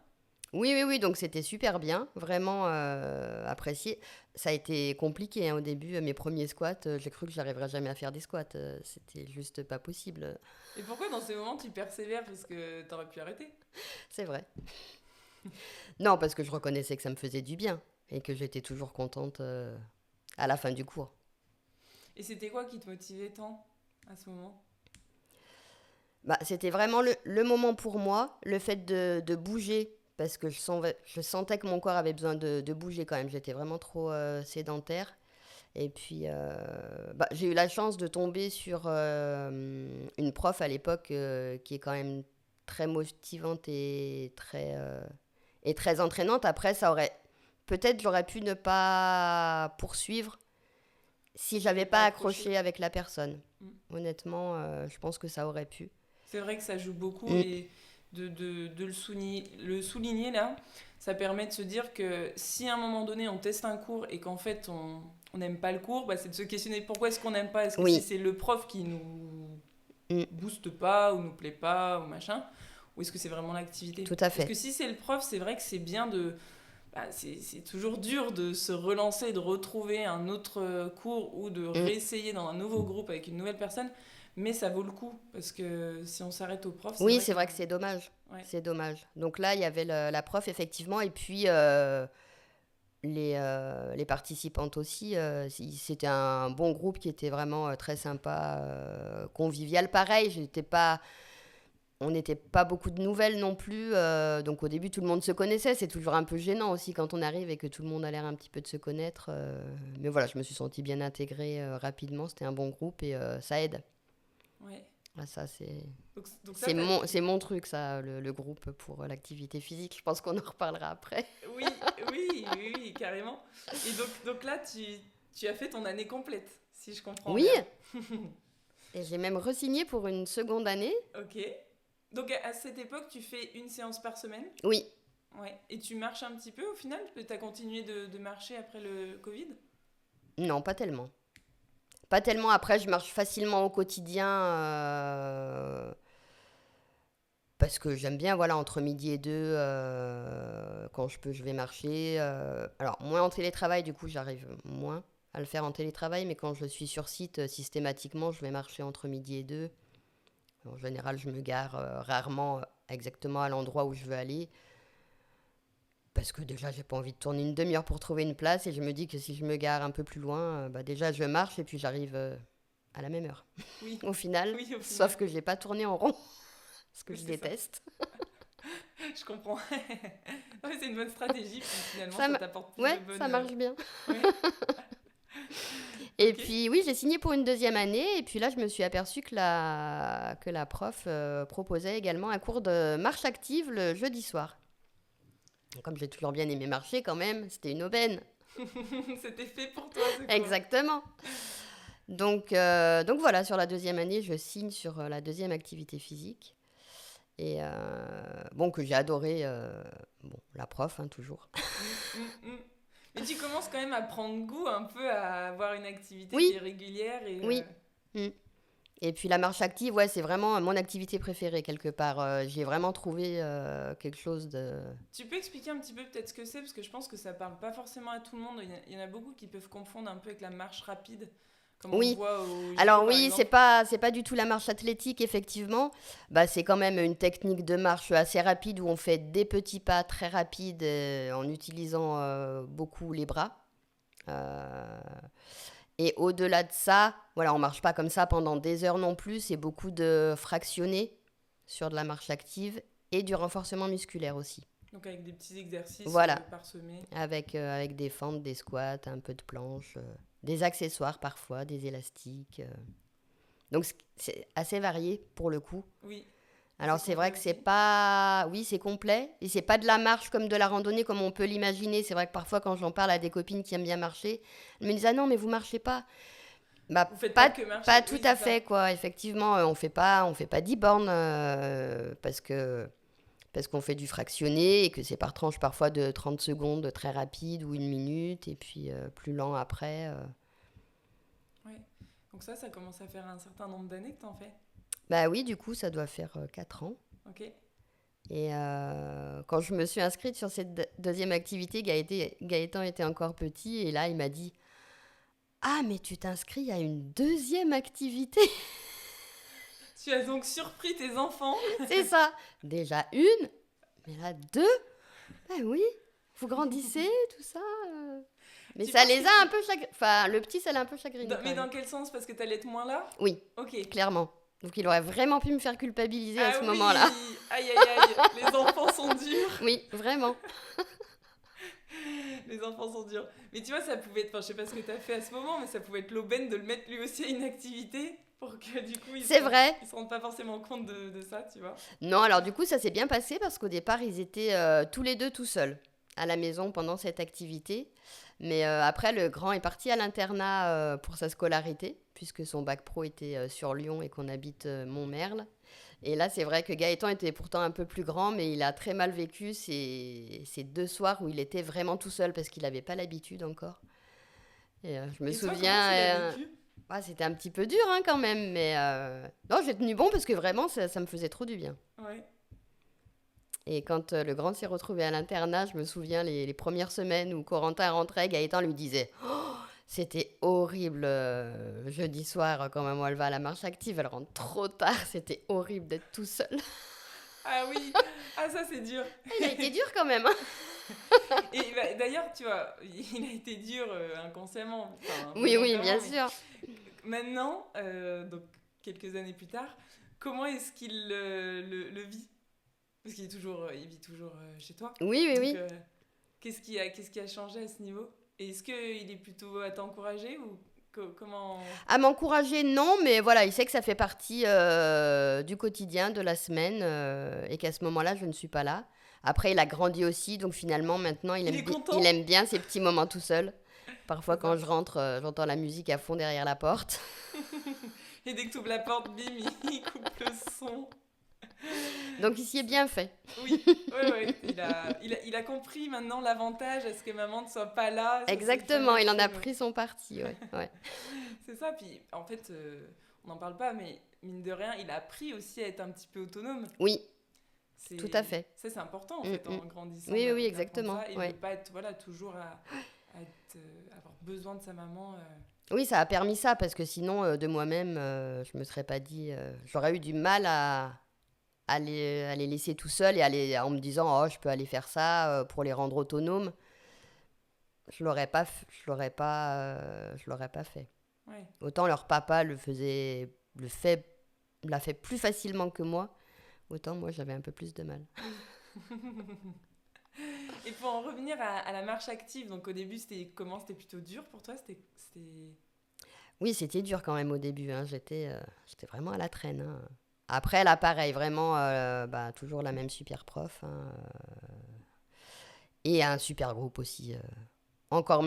Oui, donc c'était super bien, vraiment apprécié. Ça a été compliqué au début, mes premiers squats, j'ai cru que j'arriverais jamais à faire des squats, c'était juste pas possible, Et pourquoi dans ces moments tu persévères parce que t'aurais pu arrêter? c'est vrai. Non, parce que je reconnaissais que ça me faisait du bien et que j'étais toujours contente à la fin du cours. Et c'était quoi qui te motivait tant à ce moment? Bah, c'était vraiment le moment pour moi, le fait de bouger, parce que je sentais que mon corps avait besoin de bouger quand même, j'étais vraiment trop sédentaire. Et puis, bah, j'ai eu la chance de tomber sur une prof à l'époque qui est quand même très motivante et très entraînante. Après, peut-être j'aurais pu ne pas poursuivre si j'avais pas accroché avec la personne. Mm. Honnêtement, je pense que ça aurait pu. C'est vrai que ça joue beaucoup Mm. et de le souligner là, ça permet de se dire que si à un moment donné on teste un cours et qu'en fait on n'aime pas le cours, bah, c'est de se questionner pourquoi est-ce qu'on n'aime pas. Est-ce que Oui. si c'est le prof qui nous Mm. booste pas ou nous plaît pas ou machin, ou est-ce que c'est vraiment l'activité? Tout à fait. Parce que si c'est le prof, c'est vrai que c'est bien c'est toujours dur de se relancer, de retrouver un autre cours ou de réessayer dans un nouveau groupe avec une nouvelle personne. Mais ça vaut le coup, parce que si on s'arrête au prof, Oui, c'est vrai que c'est dommage. Ouais. C'est dommage. Donc là, il y avait la prof, effectivement, et puis les participantes aussi. C'était un bon groupe qui était vraiment très sympa, convivial. Pareil, on n'était pas beaucoup de nouvelles non plus. Donc au début, tout le monde se connaissait. C'est toujours un peu gênant aussi quand on arrive et que tout le monde a l'air un petit peu de se connaître. Mais voilà, je me suis sentie bien intégrée rapidement. C'était un bon groupe et ça aide. Ouais. Ah, ça, c'est... Donc ça, C'est mon truc, ça, le groupe pour l'activité physique. Je pense qu'on en reparlera après. oui, carrément. Et donc là, tu as fait ton année complète, si je comprends Oui, bien. et j'ai même re-signé pour une seconde année. Ok. Donc à cette époque, tu fais une séance par semaine? Oui, Ouais. Et tu marches un petit peu au final? Tu as continué de marcher après le Covid? non, pas tellement. Pas tellement. Après, je marche facilement au quotidien parce que j'aime bien, voilà, entre midi et deux, quand je peux, je vais marcher. Alors, moins en télétravail, du coup, j'arrive moins à le faire en télétravail, mais quand je suis sur site, systématiquement, je vais marcher entre midi et deux. En général, je me gare rarement exactement à l'endroit où je veux aller. Parce que déjà, j'ai pas envie de tourner une demi-heure pour trouver une place. Et je me dis que si je me gare un peu plus loin, bah déjà, je marche et puis j'arrive à la même heure. Oui. Au final. Oui, au final. Sauf que je n'ai pas tourné en rond. Ce que Oui, je c'est déteste. Je comprends. Non, mais c'est une bonne stratégie, puis finalement, Ça ça ma- t'apporte plus Ouais, de bonnes... ça marche bien. Ouais. Et Ok. puis, oui, j'ai signé pour une deuxième année. Et puis là, je me suis aperçue que la prof proposait également un cours de marche active le jeudi soir. Comme j'ai toujours bien aimé marcher quand même, c'était une aubaine. C'était fait pour toi, ce cours. Exactement. Donc voilà, sur la deuxième année, je signe sur la deuxième activité physique. Et bon, que j'ai adoré, bon, la prof, hein, toujours. Mm. Mais tu commences quand même à prendre goût un peu à avoir une activité Oui. qui est régulière. Et, Oui. Mm. Et puis la marche active, ouais, c'est vraiment mon activité préférée quelque part. J'ai vraiment trouvé quelque chose de... Tu peux expliquer un petit peu peut-être ce que c'est, parce que je pense que ça parle pas forcément à tout le monde. Il y en a beaucoup qui peuvent confondre un peu avec la marche rapide, comme Oui. on voit au JO, Alors par oui, exemple. c'est pas du tout la marche athlétique, effectivement. Bah, c'est quand même une technique de marche assez rapide où on fait des petits pas très rapides en utilisant beaucoup les bras. Euh, Et au-delà de ça, voilà, on marche pas comme ça pendant des heures non plus. C'est beaucoup de fractionnés sur de la marche active et du renforcement musculaire aussi. Donc avec des petits exercices Voilà, parsemés. avec des fentes, des squats, un peu de planche, des accessoires parfois, des élastiques. Donc c'est assez varié pour le coup. Oui. Alors C'est c'est vrai complet que c'est aussi. pas... Oui, c'est complet. Et c'est pas de la marche comme de la randonnée comme on peut l'imaginer. C'est vrai que parfois quand j'en parle à des copines qui aiment bien marcher, elles me disent « Ah non, mais vous marchez pas ». Bah, Vous faites pas, que marcher. pas tout Oui, à c'est ça. fait, quoi. Effectivement, on fait pas 10 bornes parce qu'on fait du fractionné et que c'est par tranche parfois de 30 secondes très rapide ou 1 minute et puis plus lent après. Ouais. Donc ça commence à faire un certain nombre d'années que t'en fais. Bah oui, du coup, ça doit faire 4 ans. Ok. Et quand je me suis inscrite sur cette deuxième activité, Gaëtan était encore petit et là, il m'a dit: Ah, mais tu t'inscris à une deuxième activité. Tu as donc surpris tes enfants. C'est ça. Déjà une, mais là deux. Ben oui, vous grandissez, tout ça. Mais Tu ça penses les que a un peu chagrinés. Enfin, le petit, ça l'a un peu chagriné quand Mais même. dans quel sens? Parce que t'allais être moins là? Oui, Ok. clairement. Donc il aurait vraiment pu me faire culpabiliser à Ah ce moment-là. oui! Aïe aïe aïe! Les enfants sont durs! Oui, vraiment. Les enfants sont durs. Mais tu vois, ça pouvait être. Enfin, je sais pas ce que t'as fait à ce moment, mais ça pouvait être l'aubaine de le mettre lui aussi à une activité pour que du coup C'est vrai. ils se rendent pas forcément compte de ça, tu vois. Non, alors du coup, ça s'est bien passé parce qu'au départ, ils étaient tous les deux tout seuls à la maison pendant cette activité. Mais après, le grand est parti à l'internat pour sa scolarité, puisque son bac pro était sur Lyon et qu'on habite Montmerle. Et là, c'est vrai que Gaëtan était pourtant un peu plus grand, mais il a très mal vécu ces 2 soirs où il était vraiment tout seul parce qu'il n'avait pas l'habitude encore. Et je me Et toi, comment tu l'as souviens, vécu? c'était un petit peu dur hein, quand même, mais non, j'ai tenu bon parce que vraiment, ça me faisait trop du bien. Ouais. Et quand le grand s'est retrouvé à l'internat, je me souviens les premières semaines où Corentin rentrait, Gaëtan lui disait: Oh, c'était horrible jeudi soir quand maman elle va à la marche active, elle rentre trop tard, c'était horrible d'être tout seul. Ah oui! Ah, ça c'est dur! Il a été dur quand même. Hein. Et bah, d'ailleurs, tu vois, il a été dur inconsciemment, enfin Oui, oui, volontairement, bien mais sûr. maintenant, donc quelques années plus tard, comment est-ce qu'il le vit? Parce il vit toujours chez toi. Oui, oui, Donc, oui. qu'est-ce qui a changé à ce niveau? Et est-ce qu'il est plutôt à t'encourager ou comment... À m'encourager, non, mais voilà, il sait que ça fait partie du quotidien, de la semaine, et qu'à ce moment-là, je ne suis pas là. Après, il a grandi aussi, donc finalement, maintenant, Il est il content? aime bien ces petits moments tout seul. Parfois, C'est quand ça. je rentre, j'entends la musique à fond derrière la porte. Et dès que tu ouvres la porte, bim, il coupe le son. Donc, il s'y est bien fait. Oui, ouais, ouais. Il a compris maintenant l'avantage à ce que maman ne soit pas là. Ça, c'est hyper Exactement, il en a utile. pris son parti, ouais. Ouais. C'est ça, puis en fait, on n'en parle pas, mais mine de rien, il a appris aussi à être un petit peu autonome. Oui, C'est... tout à fait. Ça, c'est important en Mm, fait, mm. en grandissant, Oui, oui, oui, d'apprendre exactement. ça et de Ouais. ne pas être voilà, toujours avoir besoin de sa maman. Oui, ça a permis ça, parce que sinon, de moi-même, je me serais pas dit... j'aurais eu du mal à les laisser tout seuls en me disant: Oh, je peux aller faire ça pour les rendre autonomes. Je l'aurais pas fait. Ouais. Autant leur papa l'a fait plus facilement que moi, autant moi j'avais un peu plus de mal. Et pour en revenir à la marche active, donc au début, c'était comment? C'était plutôt dur pour toi? C'était... Oui, c'était dur quand même au début, hein. J'étais vraiment à la traîne. Hein. Après, là, pareil, vraiment, toujours la même super prof. Hein, et un super groupe aussi. Encore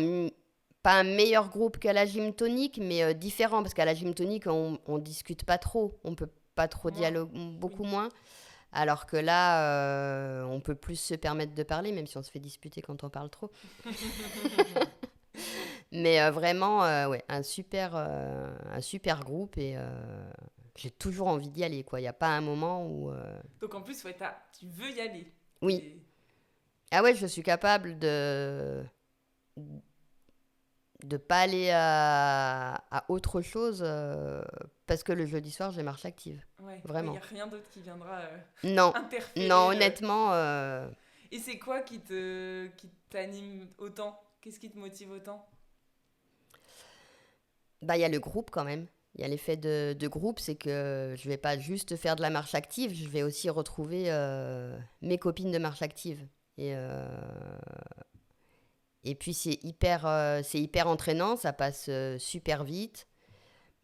pas un meilleur groupe qu'à la gym tonique, mais différent, parce qu'à la gym tonique, on discute pas trop, on peut pas trop Moi, dialoguer, beaucoup oui. moins. Alors que là, on peut plus se permettre de parler, même si on se fait disputer quand on parle trop. Mais vraiment, ouais, un super groupe et j'ai toujours envie d'y aller, quoi. Il n'y a pas un moment où... Donc en plus, ouais, tu veux y aller. Oui. Et- Ah ouais, je suis capable de pas aller à autre chose parce que le jeudi soir, j'ai marche active. Ouais, il Vraiment. n'y a rien d'autre qui viendra Non, interférer. non, honnêtement, Et c'est quoi qui t'anime autant? Qu'est-ce qui te motive autant? il y a le groupe quand même. Il y a l'effet de groupe, c'est que je vais pas juste faire de la marche active, je vais aussi retrouver mes copines de marche active. Et puis c'est hyper entraînant, ça passe super vite.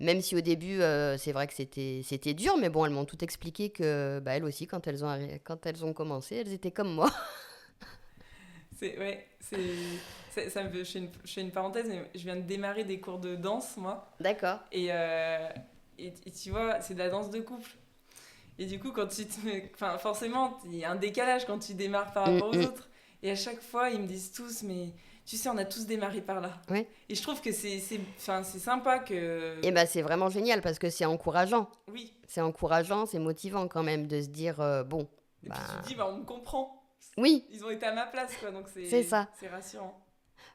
Même si au début, c'est vrai que c'était dur, mais bon, elles m'ont tout expliqué que elles aussi, quand elles ont commencé, elles étaient comme moi. Ouais, Je fais une parenthèse, mais je viens de démarrer des cours de danse, moi. D'accord. Et tu vois, c'est de la danse de couple. Et du coup, quand tu te mets... Enfin, forcément, il y a un décalage quand tu démarres par rapport aux autres. Et à chaque fois, ils me disent tous, mais tu sais, on a tous démarré par là. Ouais. Et je trouve que enfin, c'est sympa que... Et ben c'est vraiment génial parce que c'est encourageant. Oui. C'est encourageant, c'est motivant quand même de se dire, bon... Et puis tu te dis, on me comprend. Oui. Ils ont été à ma place, quoi, donc c'est ça. C'est rassurant.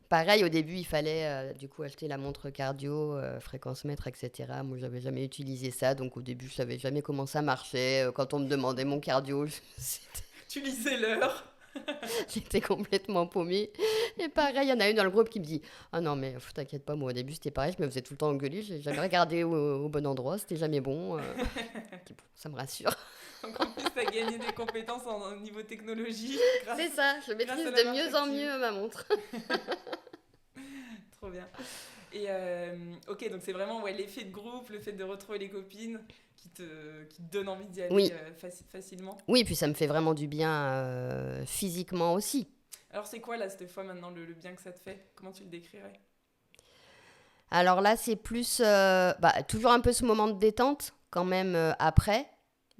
Pareil, au début, il fallait du coup acheter la montre cardio, fréquence mètre, etc. Moi, j'avais jamais utilisé ça, donc au début, je savais jamais comment ça marchait. Quand on me demandait mon cardio, Tu lisais l'heure. J'étais complètement paumée. Et pareil, il y en a une dans le groupe qui me dit « Ah non, mais t'inquiète pas, moi au début, c'était pareil, je me faisais tout le temps engueuler, j'ai jamais regardé au bon endroit, c'était jamais bon. Ça me rassure. » Donc en plus, tu as gagné des compétences au niveau technologie. C'est ça, je maîtrise de mieux en mieux ma montre. Trop bien. Et ok, donc c'est vraiment l'effet de groupe, le fait de retrouver les copines qui te donne envie d'y aller facilement. Oui, puis ça me fait vraiment du bien physiquement aussi. Alors c'est quoi là cette fois maintenant le bien que ça te fait? Comment tu le décrirais? Alors là, c'est plus toujours un peu ce moment de détente quand même après.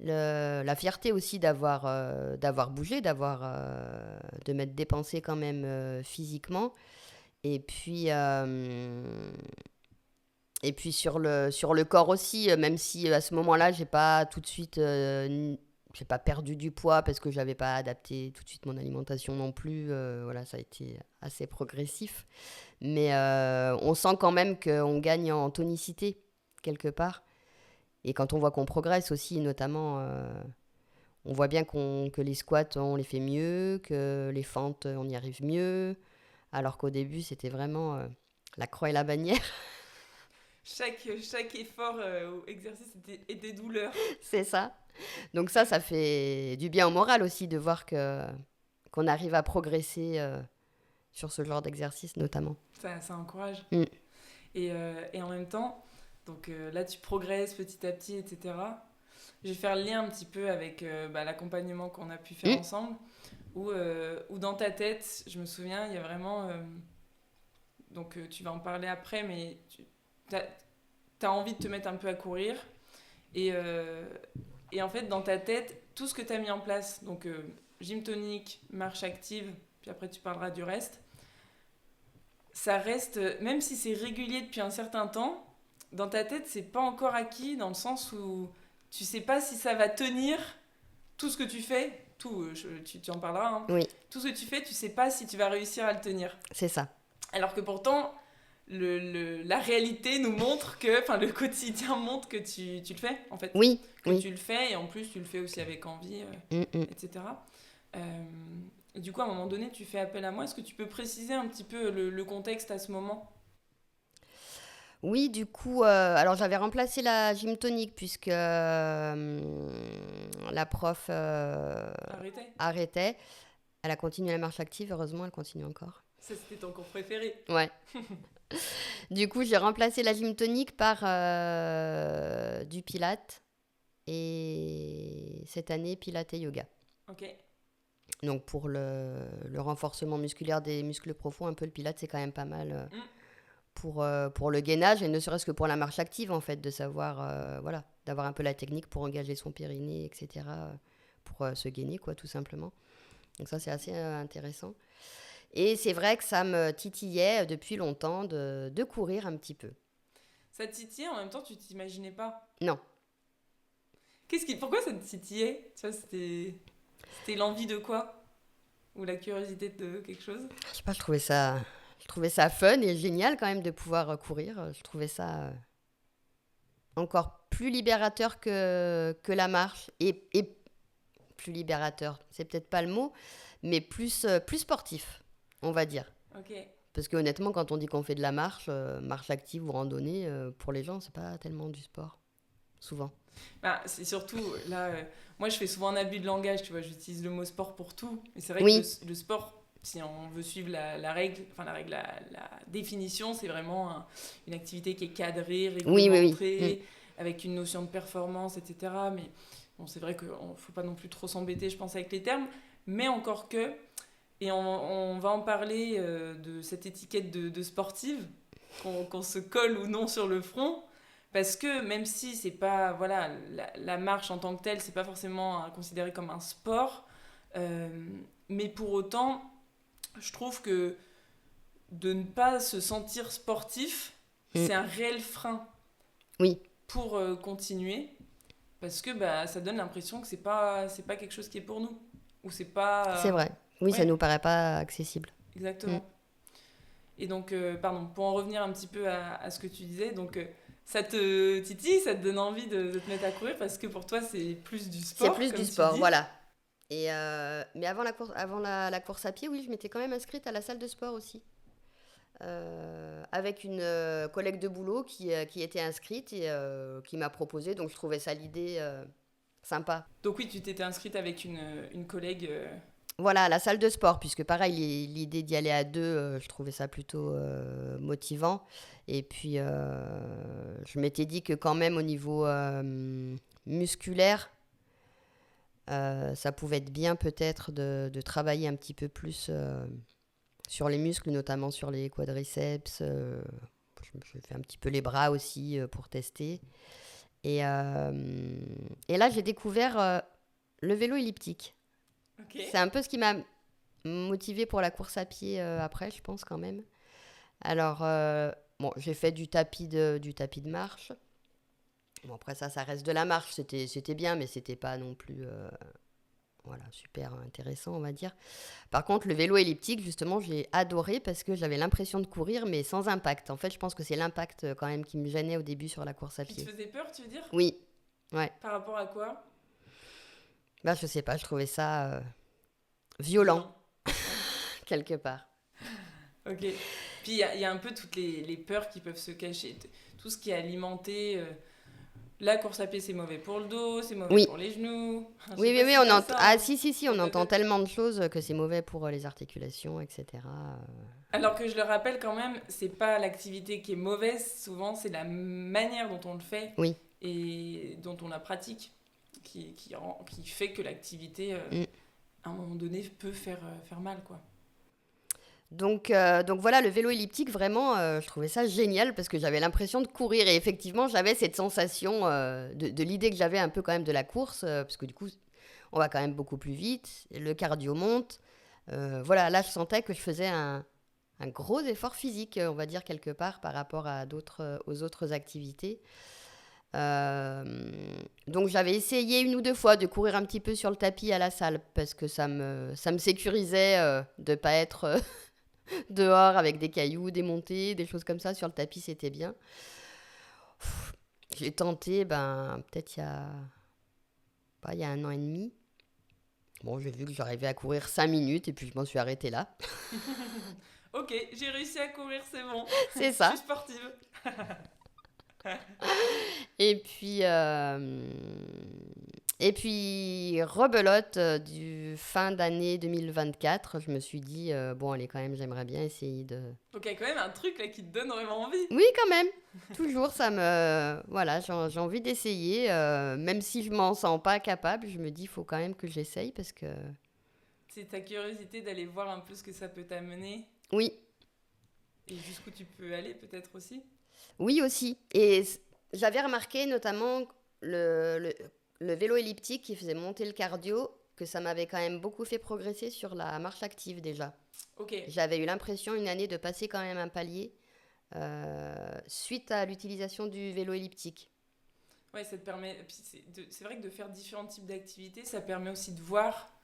La fierté aussi d'avoir bougé, de m'être dépensée quand même physiquement. Et puis sur le corps aussi, même si à ce moment-là, j'ai pas tout de suite, j'ai pas perdu du poids parce que j'avais pas adapté tout de suite mon alimentation non plus. Voilà, ça a été assez progressif. Mais on sent quand même qu'on gagne en tonicité quelque part. Et quand on voit qu'on progresse aussi, notamment, on voit bien que les squats, on les fait mieux, que les fentes, on y arrive mieux. Alors qu'au début, c'était vraiment la croix et la bannière. Chaque effort ou exercice était douleur. C'est ça. Donc ça fait du bien au moral aussi de voir qu'on arrive à progresser sur ce genre d'exercice notamment. Ça encourage. Et en même temps, donc là tu progresses petit à petit, etc. Je vais faire le lien un petit peu avec l'accompagnement qu'on a pu faire ensemble, où dans ta tête, je me souviens, il y a vraiment... donc tu vas en parler après, mais t'as envie de te mettre un peu à courir. Et en fait, dans ta tête, tout ce que tu as mis en place, donc gym tonique, marche active, puis après tu parleras du reste, ça reste, même si c'est régulier depuis un certain temps, dans ta tête, c'est pas encore acquis, dans le sens où tu sais pas si ça va tenir tout ce que tu fais, tu en parleras, hein. Oui. Tout ce que tu fais, tu sais pas si tu vas réussir à le tenir. C'est ça. Alors que pourtant, la réalité nous montre que, enfin le quotidien montre que tu le fais, en fait. Oui. Tu le fais, et en plus tu le fais aussi avec envie, etc. Du coup, à un moment donné, tu fais appel à moi. Est-ce que tu peux préciser un petit peu le contexte à ce moment ? Oui, du coup, alors j'avais remplacé la gym tonique puisque la prof arrêtait. Elle a continué la marche active, heureusement, elle continue encore. Ça, c'était ton cours préféré. Ouais. Du coup, j'ai remplacé la gym tonique par du pilates et cette année, pilates et yoga. Ok. Donc pour le renforcement musculaire des muscles profonds, un peu le pilates, c'est quand même pas mal pour le gainage et ne serait-ce que pour la marche active, en fait, de savoir, d'avoir un peu la technique pour engager son périnée, etc., pour se gainer, quoi, tout simplement. Donc ça, c'est assez intéressant. Et c'est vrai que ça me titillait depuis longtemps de courir un petit peu. Ça te titillait, en même temps, tu t'imaginais pas ? Non. Pourquoi ça te titillait ? Tu vois, c'était l'envie de quoi ? Ou la curiosité de quelque chose ? Je sais pas, je trouvais ça fun et génial quand même de pouvoir courir. Je trouvais ça encore plus libérateur que la marche. Et plus libérateur, c'est peut-être pas le mot, mais plus sportif, on va dire. Ok. Parce que honnêtement, quand on dit qu'on fait de la marche active ou randonnée, pour les gens, c'est pas tellement du sport, souvent. C'est surtout, là, moi je fais souvent un abus de langage, tu vois, j'utilise le mot sport pour tout. Mais c'est vrai que le sport, si on veut suivre la règle, la définition, c'est vraiment une activité qui est cadrée, réglementée, avec une notion de performance, etc. Mais bon, c'est vrai qu'il ne faut pas non plus trop s'embêter, je pense, avec les termes. Mais encore que, Et on va en parler de cette étiquette de sportive qu'on se colle ou non sur le front. Parce que même si c'est pas, voilà, la marche en tant que telle, c'est pas forcément considéré comme un sport, euh, mais pour autant, je trouve que de ne pas se sentir sportif, Mm. c'est un réel frein Oui, pour continuer, parce que bah, ça donne l'impression que c'est pas quelque chose qui est pour nous. Ou c'est c'est pas... vrai. Oui, ça Ouais, nous paraît pas accessible. Mm. exactement. Et donc, pardon, pour en revenir un petit peu à ce que tu disais, donc ça te titille, ça te donne envie de te mettre à courir parce que pour toi c'est plus du C'est sport, plus du comme tu sport, dis. voilà. Et mais avant la course à pied, oui, je m'étais quand même inscrite à la salle de sport aussi. Avec une collègue de boulot qui était inscrite et qui m'a proposé, donc je trouvais ça l'idée sympa. Donc oui, tu t'étais inscrite avec une collègue. Voilà, à la salle de sport, puisque pareil, l'idée d'y aller à deux, je trouvais ça plutôt motivant. Et puis, je m'étais dit que quand même au niveau musculaire, ça pouvait être bien peut-être de travailler un petit peu plus sur les muscles, notamment sur les quadriceps. Je fais un petit peu les bras aussi pour tester. Et là, j'ai découvert le vélo elliptique. Ok. C'est un peu ce qui m'a motivée pour la course à pied après, je pense quand même. Alors, bon, j'ai fait du tapis de marche. Bon, après ça reste de la marche. C'était bien, mais c'était pas non plus voilà, super intéressant, on va dire. Par contre, le vélo elliptique, justement, j'ai adoré parce que j'avais l'impression de courir, mais sans impact. En fait, je pense que c'est l'impact quand même qui me gênait au début sur la course à Qui te pied. faisait peur, tu veux dire? Oui, ouais. Par rapport à quoi? Bah, je sais pas, je trouvais ça violent, Violent. Ouais. quelque part. Ok. Puis il y a un peu toutes les peurs qui peuvent se cacher. Tout ce qui est alimenté. La course à pied, c'est mauvais pour le dos, c'est mauvais Oui, pour les genoux. Je sais oui, oui, pas oui, si on t'as entend. ça Ah, si, on dans ta entend tête. tellement de choses que c'est mauvais pour les articulations, etc. Alors que je le rappelle quand même, c'est pas l'activité qui est mauvaise, souvent c'est la manière dont on le fait Oui. et dont on la pratique qui fait que l'activité, Mm. à un moment donné, peut faire mal, quoi. Donc voilà, le vélo elliptique, vraiment, je trouvais ça génial parce que j'avais l'impression de courir. Et effectivement, j'avais cette sensation de l'idée que j'avais un peu quand même de la course, parce que du coup, on va quand même beaucoup plus vite, le cardio monte. Voilà, là, je sentais que je faisais un gros effort physique, on va dire, quelque part, par rapport aux autres activités. Euh, donc j'avais essayé une ou deux fois de courir un petit peu sur le tapis à la salle parce que ça me sécurisait de pas être dehors avec des cailloux, des montées, des choses comme ça. Sur le tapis, c'était bien. J'ai tenté, peut-être il y a 1 an et demi. Bon, j'ai vu que j'arrivais à courir 5 minutes et puis je m'en suis arrêtée là. Ok, j'ai réussi à courir, c'est bon. C'est Je suis ça. sportive. Et puis, rebelote du fin d'année 2024, je me suis dit, bon, allez, quand même, j'aimerais bien essayer de... Donc il y a quand même un truc là qui te donne vraiment envie. Oui, quand même. Toujours, voilà, j'ai envie d'essayer. Même si je m'en sens pas capable, je me dis, il faut quand même que j'essaye parce que... C'est ta curiosité d'aller voir un peu ce que ça peut t'amener Oui, et jusqu'où tu peux aller peut-être aussi. oui aussi. Et j'avais remarqué notamment le vélo elliptique qui faisait monter le cardio, que ça m'avait quand même beaucoup fait progresser sur la marche active déjà. Ok. J'avais eu l'impression une année de passer quand même un palier suite à l'utilisation du vélo elliptique. Ouais, ça te permet. Puis c'est vrai que de faire différents types d'activités, ça permet aussi de voir.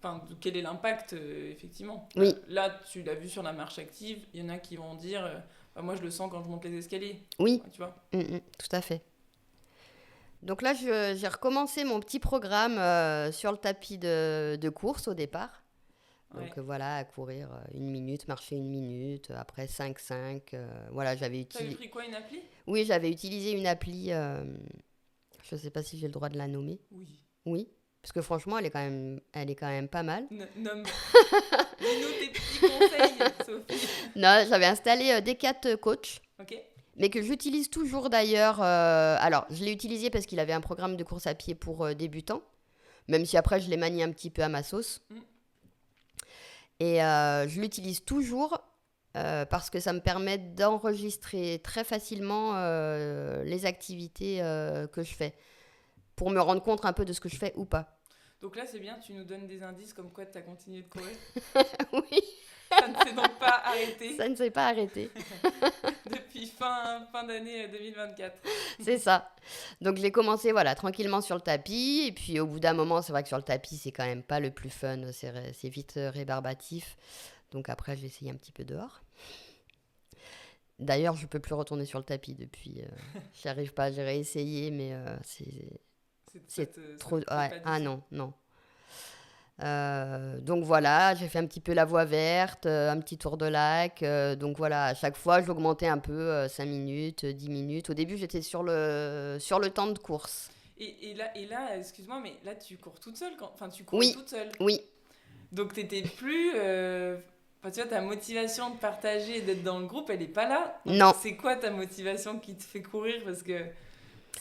Enfin, quel est l'impact, effectivement. Oui, Là, tu l'as vu sur la marche active, il y en a qui vont dire bah, moi, je le sens quand je monte les escaliers. oui, Ouais, tu vois. tout à fait. Donc là, j'ai recommencé mon petit programme sur le tapis de course au départ. Donc Ouais. voilà, à courir 1 minute, marcher 1 minute, après 5-5. Voilà, T'avais pris quoi, une appli? Oui, j'avais utilisé une appli, je ne sais pas si j'ai le droit de la nommer. Oui. Oui, parce que franchement, elle est quand même pas mal. Nomme. Dis-nous tes petits conseils, Sophie. Non, j'avais installé Decat Coach, Ok. mais que j'utilise toujours d'ailleurs. Alors, je l'ai utilisé parce qu'il avait un programme de course à pied pour débutants, même si après, je l'ai manié un petit peu à ma sauce. Mm. Et je l'utilise toujours parce que ça me permet d'enregistrer très facilement les activités que je fais pour me rendre compte un peu de ce que je fais ou pas. Donc là, c'est bien, tu nous donnes des indices comme quoi tu as continué de courir. Oui, Ça ne s'est donc pas arrêté ça ne s'est pas arrêté. depuis fin d'année 2024. C'est ça. Donc j'ai commencé voilà, tranquillement sur le tapis. Et puis au bout d'un moment, c'est vrai que sur le tapis, c'est quand même pas le plus fun. C'est vite rébarbatif. Donc après, j'ai essayé un petit peu dehors. D'ailleurs, je peux plus retourner sur le tapis depuis. J'y arrive pas, j'ai réessayé, mais c'est trop. Ouais. Ah non, non. Donc voilà, j'ai fait un petit peu la voie verte, un petit tour de lac. Donc voilà, à chaque fois, j'augmentais un peu, 5 minutes, 10 minutes. Au début, j'étais sur le temps de course. Et là, excuse-moi, mais là, tu cours toute seule enfin, tu courais Oui, toute seule. oui. Donc, t'étais plus. Enfin, tu vois, ta motivation de partager et d'être dans le groupe, elle est pas là. Donc, Non. c'est quoi ta motivation qui te fait courir? Parce que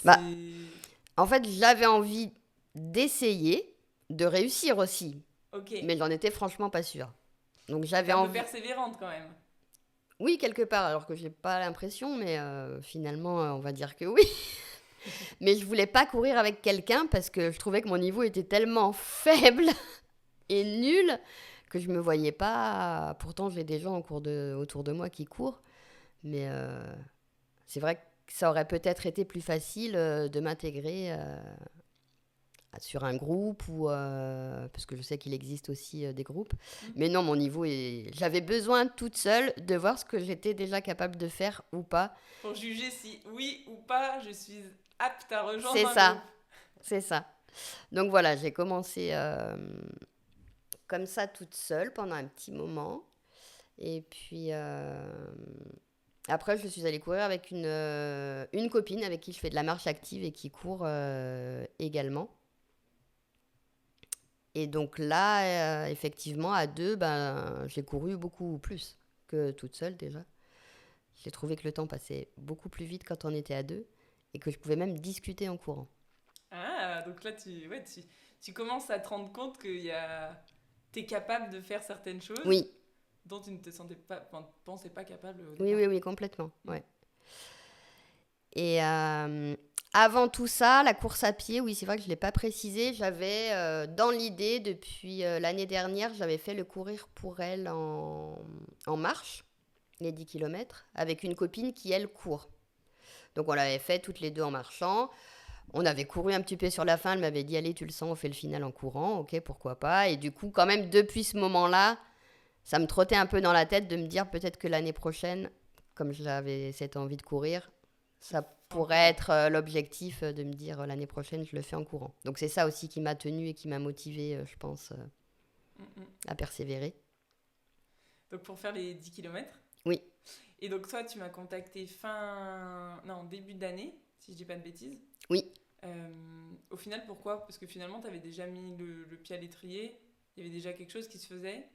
Bah, c'est. en fait, j'avais envie d'essayer, de réussir aussi. Ok. Mais j'en étais franchement pas sûre. Donc T'es j'avais un peu envie. persévérante quand même. Oui, quelque part, alors que j'ai pas l'impression, mais finalement, on va dire que oui. Mais je voulais pas courir avec quelqu'un parce que je trouvais que mon niveau était tellement faible et nul que je me voyais pas. Pourtant, j'ai des gens autour de moi qui courent, mais c'est vrai que ça aurait peut-être été plus facile de m'intégrer sur un groupe ou parce que je sais qu'il existe aussi des groupes. Mais non, mon niveau est. J'avais besoin toute seule de voir ce que j'étais déjà capable de faire ou pas. Pour juger si oui ou pas, je suis apte à rejoindre C'est un ça, groupe. c'est ça. Donc voilà, j'ai commencé comme ça toute seule pendant un petit moment. Et puis après, je suis allée courir avec une copine avec qui je fais de la marche active et qui court également. Et donc là, effectivement, à deux, ben, j'ai couru beaucoup plus que toute seule déjà. J'ai trouvé que le temps passait beaucoup plus vite quand on était à deux et que je pouvais même discuter en courant. Ah, donc là, tu commences à te rendre compte que t'es capable de faire certaines choses Oui, dont tu ne te sentais pas, enfin, pensais pas capable au oui, départ. oui, oui, complètement. Ouais. Et avant tout ça, la course à pied, oui, c'est vrai que je ne l'ai pas précisé. J'avais dans l'idée, depuis l'année dernière, j'avais fait le courir pour elle en marche, les 10 km, avec une copine qui, elle, court. Donc on l'avait fait toutes les deux en marchant. On avait couru un petit peu sur la fin. Elle m'avait dit, allez, tu le sens, on fait le final en courant. Ok, pourquoi pas. Et du coup, quand même, depuis ce moment-là, ça me trottait un peu dans la tête de me dire peut-être que l'année prochaine, comme j'avais cette envie de courir, ça pourrait être l'objectif de me dire l'année prochaine, je le fais en courant. Donc c'est ça aussi qui m'a tenue et qui m'a motivée, je pense, à persévérer. Donc pour faire les 10 km. Oui, Et donc toi, tu m'as contacté début d'année, si je dis pas de bêtises. oui. Au final, pourquoi? Parce que finalement, tu avais déjà mis le pied à l'étrier. Il y avait déjà quelque chose qui se faisait.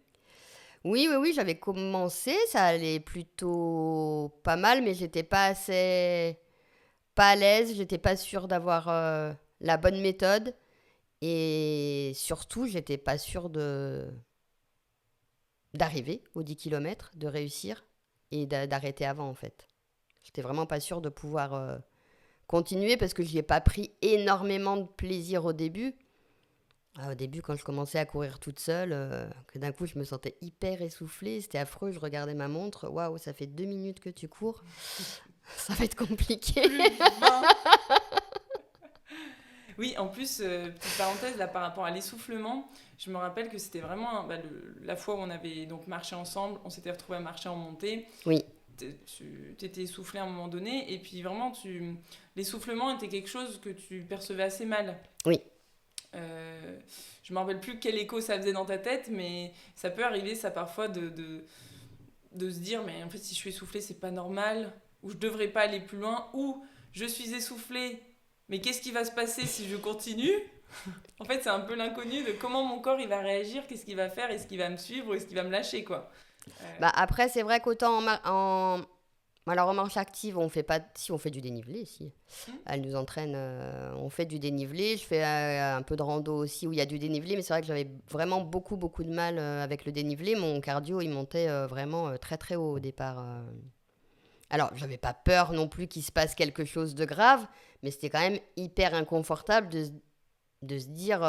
Oui, oui, oui, j'avais commencé, ça allait plutôt pas mal, mais j'étais pas pas à l'aise, j'étais pas sûre d'avoir la bonne méthode et surtout, j'étais pas sûre d'arriver aux 10 km, de réussir et d'arrêter avant en fait. J'étais vraiment pas sûre de pouvoir continuer parce que j'y ai pas pris énormément de plaisir au début. Au début, quand je commençais à courir toute seule, que d'un coup je me sentais hyper essoufflée, c'était affreux, je regardais ma montre, waouh, ça fait 2 minutes que tu cours, ça va être compliqué. Plus 20. Oui, en plus, petite parenthèse, là, par rapport à l'essoufflement, je me rappelle que c'était vraiment la fois où on avait donc marché ensemble, on s'était retrouvés à marcher en montée. Oui, Tu t'étais essoufflé à un moment donné, et puis vraiment, l'essoufflement était quelque chose que tu percevais assez mal. oui, Je me rappelle plus quel écho ça faisait dans ta tête, mais ça peut arriver, ça, parfois, de se dire, mais en fait, si je suis essoufflée, c'est pas normal, ou je devrais pas aller plus loin, ou je suis essoufflée, mais qu'est-ce qui va se passer si je continue? En fait, c'est un peu l'inconnu de comment mon corps il va réagir, qu'est-ce qu'il va faire, est-ce qu'il va me suivre ou est-ce qu'il va me lâcher, quoi. bah après c'est vrai qu'autant Alors, en marche active, on fait pas. Si, on fait du dénivelé, si. Hmm. Elle nous entraîne, on fait du dénivelé. Je fais un peu de rando aussi où il y a du dénivelé, mais c'est vrai que j'avais vraiment beaucoup, beaucoup de mal avec le dénivelé. Mon cardio, il montait vraiment très, très haut au départ. Alors, j'avais pas peur non plus qu'il se passe quelque chose de grave, mais c'était quand même hyper inconfortable de se dire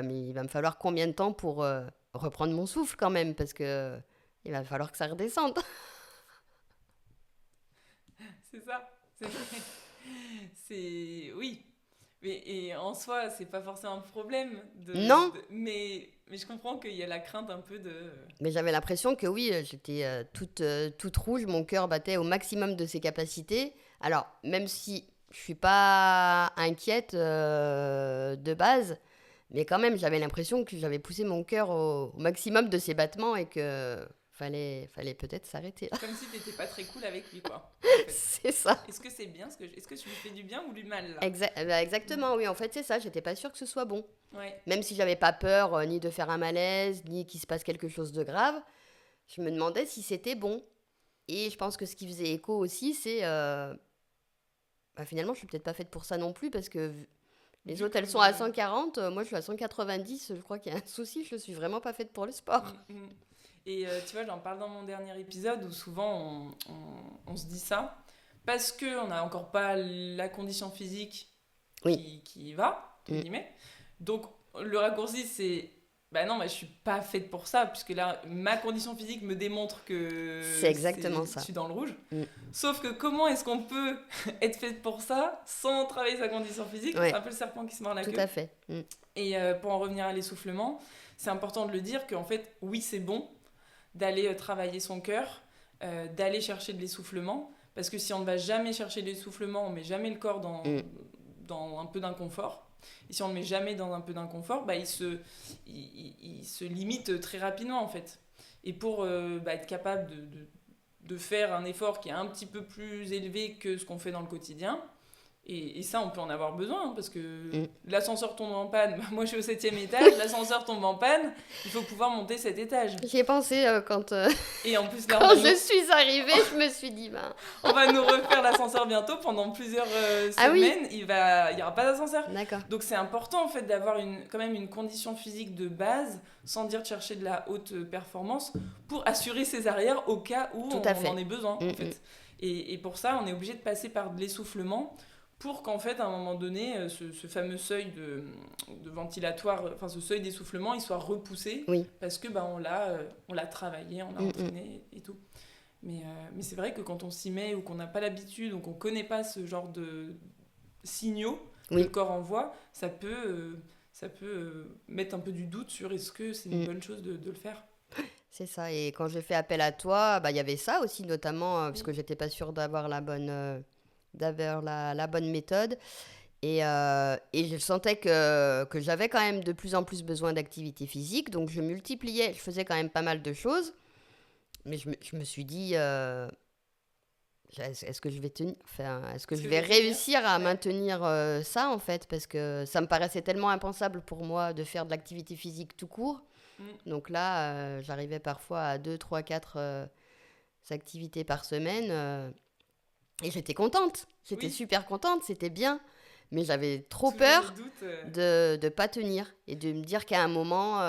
mais il va me falloir combien de temps pour reprendre mon souffle quand même, parce que il va falloir que ça redescende. C'est ça. Oui. Et en soi, c'est pas forcément un problème. Non, Mais je comprends qu'il y a la crainte un peu de. mais j'avais l'impression que oui, j'étais toute rouge, mon cœur battait au maximum de ses capacités. Alors, même si je suis pas inquiète de base, mais quand même, j'avais l'impression que j'avais poussé mon cœur au maximum de ses battements et que fallait peut-être s'arrêter là. Comme si t'étais pas très cool avec lui, quoi. En fait. C'est ça. Est-ce que c'est bien Est-ce que tu lui fais du bien ou du mal, là? Exactement, oui, en fait, c'est ça. J'étais pas sûre que ce soit bon. Ouais. Même si j'avais pas peur ni de faire un malaise, ni qu'il se passe quelque chose de grave, je me demandais si c'était bon. Et je pense que ce qui faisait écho aussi, c'est finalement, je suis peut-être pas faite pour ça non plus parce que les Vu autres, elles comme. sont à 140, moi je suis à 190, je crois qu'il y a un souci, je suis vraiment pas faite pour le sport. Et tu vois, j'en parle dans mon dernier épisode où souvent on se dit ça parce qu'on n'a encore pas la condition physique Oui. qui va, entre Mm. guillemets. Donc le raccourci, c'est bah non, mais je suis pas faite pour ça, puisque là, ma condition physique me démontre que C'est exactement ça. je suis dans le rouge. Mm. Sauf que comment est-ce qu'on peut être faite pour ça sans travailler sa condition physique? Ouais. C'est un peu le serpent qui se mord la Tout queue. à fait. Mm. Et pour en revenir à l'essoufflement, c'est important de le dire qu'en fait, oui, c'est bon d'aller travailler son cœur, d'aller chercher de l'essoufflement, parce que si on ne va jamais chercher de l'essoufflement, on met jamais le corps dans un peu d'inconfort. Et si on ne le met jamais dans un peu d'inconfort, bah, il se limite très rapidement en fait. Et pour être capable de faire un effort qui est un petit peu plus élevé que ce qu'on fait dans le quotidien, et ça, on peut en avoir besoin, hein, parce que l'ascenseur tombe en panne. Moi, je suis au 7e étage, l'ascenseur tombe en panne, il faut pouvoir monter cet étage. J'y ai pensé quand Et en plus, là, quand je suis arrivée, je me suis dit, on va nous refaire l'ascenseur bientôt pendant plusieurs Ah oui. semaines. Il y aura pas d'ascenseur. D'accord. Donc, c'est important, en fait, d'avoir quand même une condition physique de base, sans dire de chercher de la haute performance, pour assurer ses arrières au cas où Tout on à fait. en ait besoin, en fait. Et pour ça, on est obligé de passer par de l'essoufflement, pour qu'en fait, à un moment donné, ce fameux seuil de ventilatoire, enfin ce seuil d'essoufflement, il soit repoussé, Oui. parce que on l'a travaillé, on l'a entraîné et tout. Mais c'est vrai que quand on s'y met ou qu'on n'a pas l'habitude ou qu'on ne connaît pas ce genre de signaux que le corps envoie, ça peut mettre un peu du doute sur est-ce que c'est une bonne chose de le faire. C'est ça, et quand j'ai fait appel à toi, il y avait ça aussi notamment, parce que j'étais pas sûre d'avoir la bonne méthode. Et je sentais que j'avais quand même de plus en plus besoin d'activité physique. Donc je faisais quand même pas mal de choses. Mais je me suis dit, est-ce que je vais tenir, est-ce que je vais réussir à maintenir ça en fait? Parce que ça me paraissait tellement impensable pour moi de faire de l'activité physique tout court. Donc là, j'arrivais parfois à 2, 3, 4 activités par semaine. Et j'étais contente, j'étais super contente, c'était bien, mais j'avais trop peur de ne pas tenir et de me dire qu'à un moment,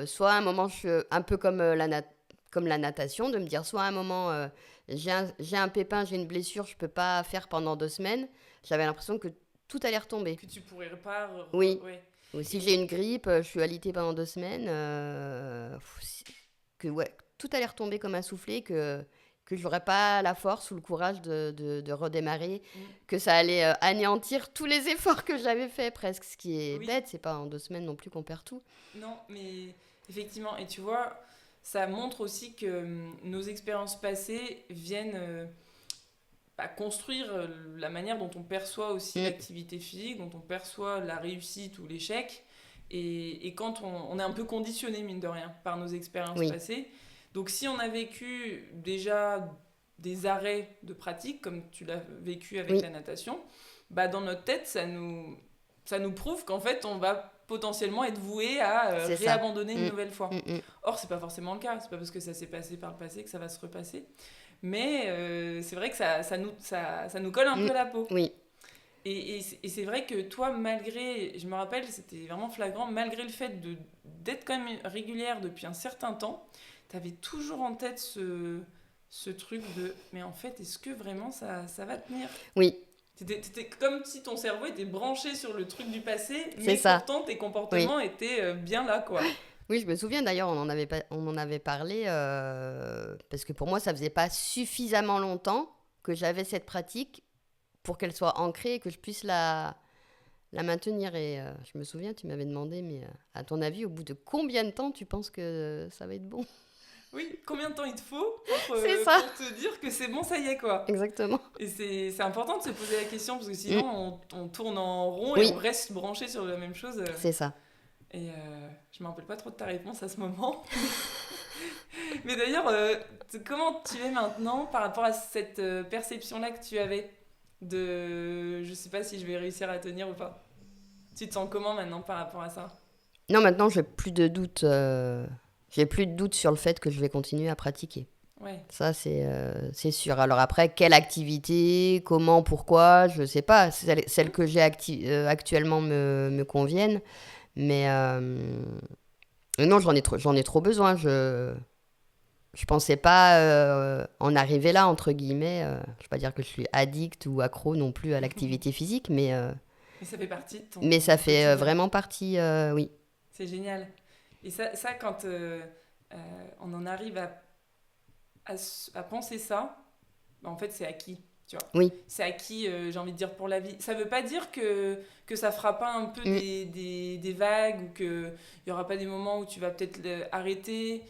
soit à un moment, un peu comme la natation, de me dire soit à un moment, j'ai un pépin, j'ai une blessure, je ne peux pas faire pendant 2 semaines, j'avais l'impression que tout allait retomber. Que tu pourrais pas... Oui, ou si j'ai une grippe, je suis alitée pendant 2 semaines, tout allait retomber comme un soufflé, que je n'aurais pas la force ou le courage de redémarrer, que ça allait anéantir tous les efforts que j'avais faits presque, ce qui est bête, c'est pas en 2 semaines non plus qu'on perd tout. Non, mais effectivement, et tu vois, ça montre aussi que nos expériences passées viennent construire la manière dont on perçoit aussi l'activité physique, dont on perçoit la réussite ou l'échec, et quand on est un peu conditionné, mine de rien, par nos expériences passées. Donc si on a vécu déjà des arrêts de pratique, comme tu l'as vécu avec la natation, dans notre tête, ça nous prouve qu'en fait, on va potentiellement être voué à réabandonner une nouvelle fois. Or, c'est pas forcément le cas. C'est pas parce que ça s'est passé par le passé que ça va se repasser. Mais c'est vrai que ça nous colle un peu à la peau. Oui, Et c'est vrai que toi, malgré, je me rappelle, c'était vraiment flagrant, malgré le fait d'être quand même régulière depuis un certain temps, tu avais toujours en tête ce truc de, mais en fait, est-ce que vraiment ça va tenir? oui, C'était comme si ton cerveau était branché sur le truc du passé, c'est mais ça. pourtant tes Oui. comportements étaient bien là, quoi. Oui, je me souviens d'ailleurs, on en avait parlé parce que pour moi, ça faisait pas suffisamment longtemps que j'avais cette pratique pour qu'elle soit ancrée et que je puisse la maintenir. Et je me souviens, tu m'avais demandé, mais à ton avis, au bout de combien de temps tu penses que ça va être bon? Oui, combien de temps il te faut C'est ça, pour te dire que c'est bon, ça y est, quoi. exactement. Et c'est important de se poser la question parce que sinon Mm. on tourne en rond et on Oui, reste branché sur la même chose. c'est ça. Et je me rappelle pas trop de ta réponse à ce moment. Mais d'ailleurs, comment tu es maintenant par rapport à cette perception-là que tu avais de je sais pas si je vais réussir à tenir ou pas. Tu te sens comment maintenant par rapport à ça? Non, maintenant, j'ai plus de doute. J'ai plus de doute sur le fait que je vais continuer à pratiquer. Ouais. Ça, c'est sûr. Alors après, quelle activité, comment, pourquoi, je sais pas. Celles que j'ai actuellement me conviennent. Mais non, j'en ai trop besoin. Je pensais pas en arriver là, entre guillemets. Je vais pas dire que je suis addict ou accro non plus à l'activité physique, Et ça fait partie de mais ton ça fait quotidien. vraiment partie, oui. C'est génial. Et ça quand on en arrive à penser ça, bah, en fait, c'est acquis. Tu vois. Oui. C'est acquis, j'ai envie de dire, pour la vie. Ça veut pas dire que ça fera pas un peu Mm. des vagues ou qu'il y aura pas des moments où tu vas peut-être arrêter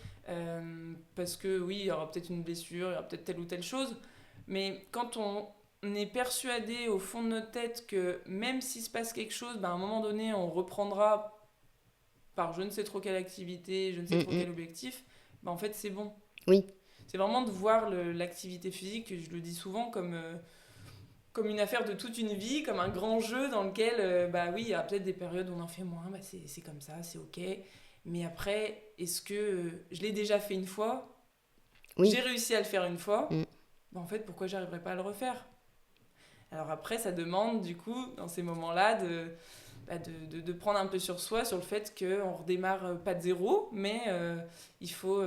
parce que oui, il y aura peut-être une blessure, il y aura peut-être telle ou telle chose. Mais quand on est persuadé au fond de notre tête que même s'il se passe quelque chose, bah, à un moment donné, on reprendra par je ne sais trop quelle activité, je ne sais Mm, trop mm. quel objectif, bah, en fait, c'est bon. Oui. C'est vraiment de voir l'activité physique, je le dis souvent, comme une affaire de toute une vie, comme un grand jeu dans lequel, bah oui, il y a peut-être des périodes où on en fait moins, bah c'est comme ça, c'est ok. Mais après, est-ce que je l'ai déjà fait une fois, Oui. j'ai réussi à le faire une fois, Mm. bah en fait, pourquoi j'arriverais pas à le refaire? Alors après, ça demande, du coup, dans ces moments-là, de prendre un peu sur soi, sur le fait qu'on redémarre pas de zéro, mais il faut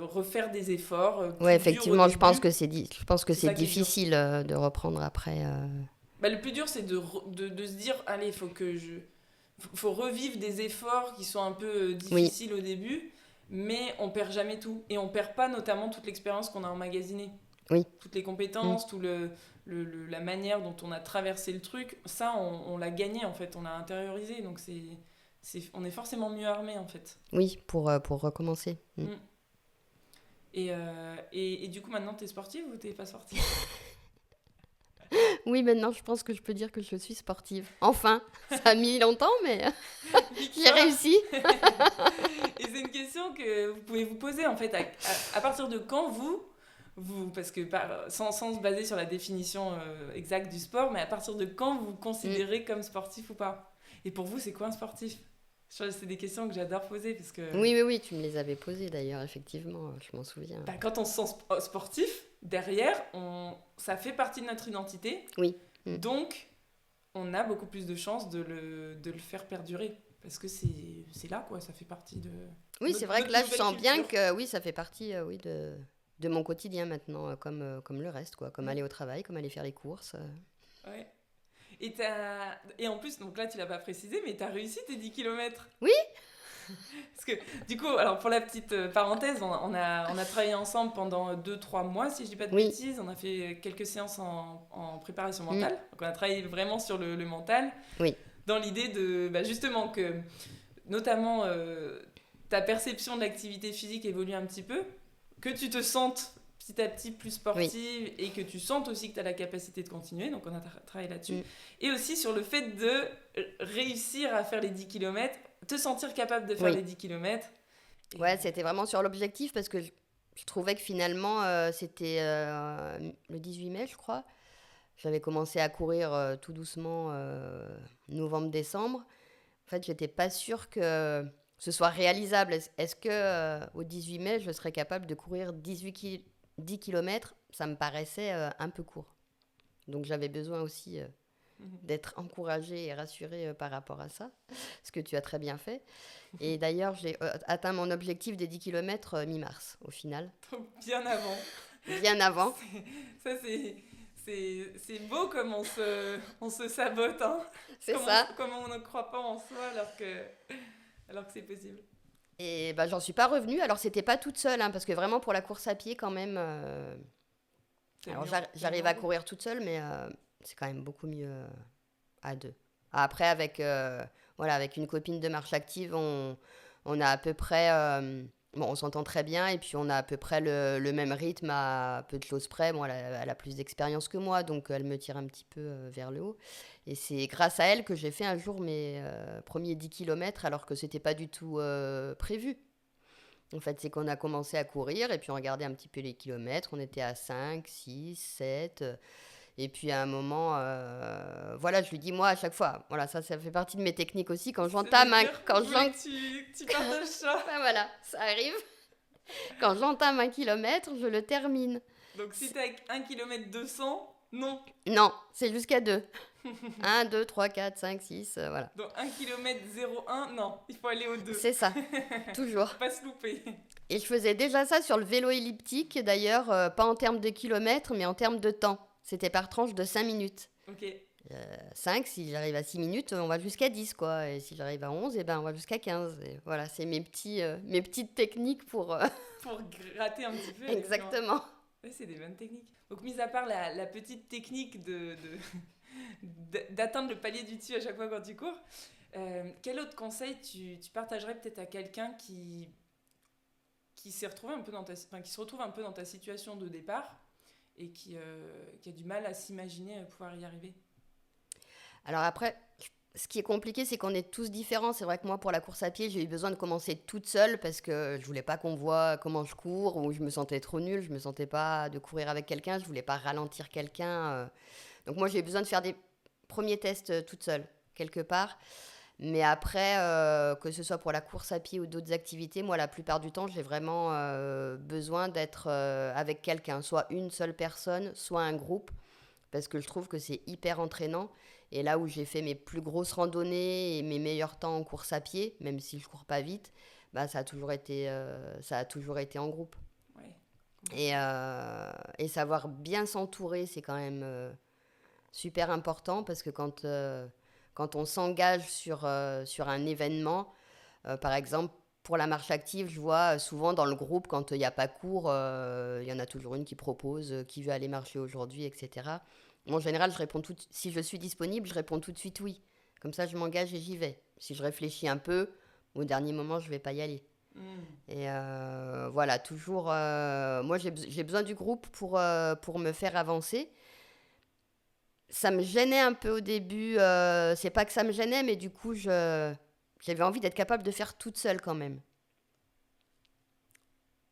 refaire des efforts Ouais, plus durs au effectivement, début. je pense que C'est c'est ça qui est dur. difficile de reprendre après. Bah, le plus dur, c'est de se dire, allez, il faut revivre des efforts qui sont un peu Oui. difficiles au début, mais on perd jamais tout. Et on perd pas notamment toute l'expérience qu'on a emmagasinée. Oui. Toutes les Mm. compétences, la manière dont on a traversé le truc, ça, on l'a gagné en fait, on l'a intériorisé. Donc on est forcément mieux armé en fait. Oui, pour recommencer. Mm. Mm. Et du coup, maintenant, t'es sportive ou t'es pas sportive? Oui, maintenant, je pense que je peux dire que je suis sportive. Enfin, ça a mis longtemps, mais j'ai Victoire. réussi. Et c'est une question que vous pouvez vous poser en fait. À partir de quand parce que sans se baser sur la définition exacte du sport, mais à partir de quand vous vous Mm. considérez comme sportif ou pas? Et pour vous, c'est quoi un sportif? C'est des questions que j'adore poser parce que Oui, oui, oui, tu me les avais posées d'ailleurs, effectivement, je m'en souviens. bah, quand on se sent sportif, derrière, ça fait partie de notre identité. Oui. Mm. Donc, on a beaucoup plus de chances de le faire perdurer. Parce que c'est là, quoi, ça fait partie de Oui, c'est vrai que notre là, je nouvelle sens bien culture. que oui, ça fait partie oui, de mon quotidien maintenant, comme le reste, quoi. Comme Mm. aller au travail, comme aller faire les courses. Ouais. Et en plus, donc là, tu l'as pas précisé, mais tu as réussi tes 10 kilomètres. Oui. Parce que, du coup, alors pour la petite parenthèse, on a travaillé ensemble pendant 2-3 mois, si je dis pas de Oui. bêtises. On a fait quelques séances en préparation Mm. mentale. Donc, on a travaillé vraiment sur le mental, Oui. dans l'idée de, bah, justement, que, notamment, ta perception de l'activité physique évolue un petit peu, que tu te sentes petit à petit plus Oui. sportive et que tu sentes aussi que tu as la capacité de continuer. Donc, on a travaillé là-dessus. Mm. Et aussi sur le fait de réussir à faire les 10 kilomètres, te sentir capable de faire Oui. les 10 kilomètres. Ouais, c'était vraiment sur l'objectif parce que je trouvais que finalement, c'était le 18 mai, je crois. J'avais commencé à courir tout doucement novembre-décembre. En fait, j'étais pas sûre que ce soit réalisable. Est-ce que au 18 mai, je serais capable de courir 10 km ça me paraissait un peu court. Donc j'avais besoin aussi d'être encouragée et rassurée par rapport à ça, ce que tu as très bien fait. Et d'ailleurs, j'ai atteint mon objectif des 10 km mi-mars, au final. Donc, bien avant. Bien avant. C'est beau comme on se sabote, hein. C'est ça. Comme on ne croit pas en soi alors que c'est possible. Et bah, j'en suis pas revenue. Alors, c'était pas toute seule, hein, parce que vraiment, pour la course à pied, quand même... Alors, j'arrive à courir toute seule, mais c'est quand même beaucoup mieux à deux. Après, avec une copine de marche active, on a à peu près... on s'entend très bien, et puis on a à peu près le même rythme à peu de choses près. Bon, elle a plus d'expérience que moi, donc elle me tire un petit peu vers le haut. Et c'est grâce à elle que j'ai fait un jour mes premiers 10 km, alors que c'était pas du tout prévu. En fait, c'est qu'on a commencé à courir, et puis on regardait un petit peu les kilomètres. On était à 5, 6, 7... Et puis à un moment, je lui dis moi à chaque fois, voilà, ça fait partie de mes techniques aussi. Quand j'entame tu partages ça. Ben voilà, ça arrive. Quand j'entame un kilomètre, je le termine. Donc si t'es à 1 km 200, non. Non, c'est jusqu'à 2. 1, 2, 3, 4, 5, 6, voilà. Donc 1 km 0,1, non, il faut aller au 2. C'est ça, toujours. Pas se louper. Et je faisais déjà ça sur le vélo elliptique, d'ailleurs, pas en termes de kilomètres, mais en termes de temps. C'était par tranche de 5 minutes. Ok. 5, si j'arrive à 6 minutes, on va jusqu'à 10, quoi. Et si j'arrive à 11, on va jusqu'à 15. Et voilà, c'est mes petites techniques pour... Pour gratter un petit peu. Exactement. Ouais, c'est des bonnes techniques. Donc, mis à part la petite technique d'atteindre le palier du dessus à chaque fois quand tu cours, quel autre conseil tu partagerais peut-être à quelqu'un qui se retrouve un peu dans ta situation de départ et qui a du mal à s'imaginer pouvoir y arriver? Alors après, ce qui est compliqué, c'est qu'on est tous différents. C'est vrai que moi, pour la course à pied, j'ai eu besoin de commencer toute seule parce que je voulais pas qu'on voit comment je cours, ou je me sentais trop nulle, je me sentais pas de courir avec quelqu'un, je voulais pas ralentir quelqu'un. Donc moi, j'ai eu besoin de faire des premiers tests toute seule, quelque part. Mais après, que ce soit pour la course à pied ou d'autres activités, moi, la plupart du temps, j'ai vraiment besoin d'être avec quelqu'un, soit une seule personne, soit un groupe, parce que je trouve que c'est hyper entraînant. Et là où j'ai fait mes plus grosses randonnées et mes meilleurs temps en course à pied, même si je cours pas vite, bah, ça a toujours été en groupe. Ouais. Et savoir bien s'entourer, c'est quand même super important, parce que quand on s'engage sur un événement, par exemple, pour la marche active, je vois souvent dans le groupe, quand il n'y a pas cours, il y en a toujours une qui propose qui veut aller marcher aujourd'hui, etc. Moi, en général, si je suis disponible, je réponds tout de suite oui. Comme ça, je m'engage et j'y vais. Si je réfléchis un peu, au dernier moment, je ne vais pas y aller. Et voilà, toujours... moi, j'ai besoin du groupe pour me faire avancer. Ça me gênait un peu au début. C'est pas que ça me gênait, mais du coup, j'avais envie d'être capable de faire toute seule quand même.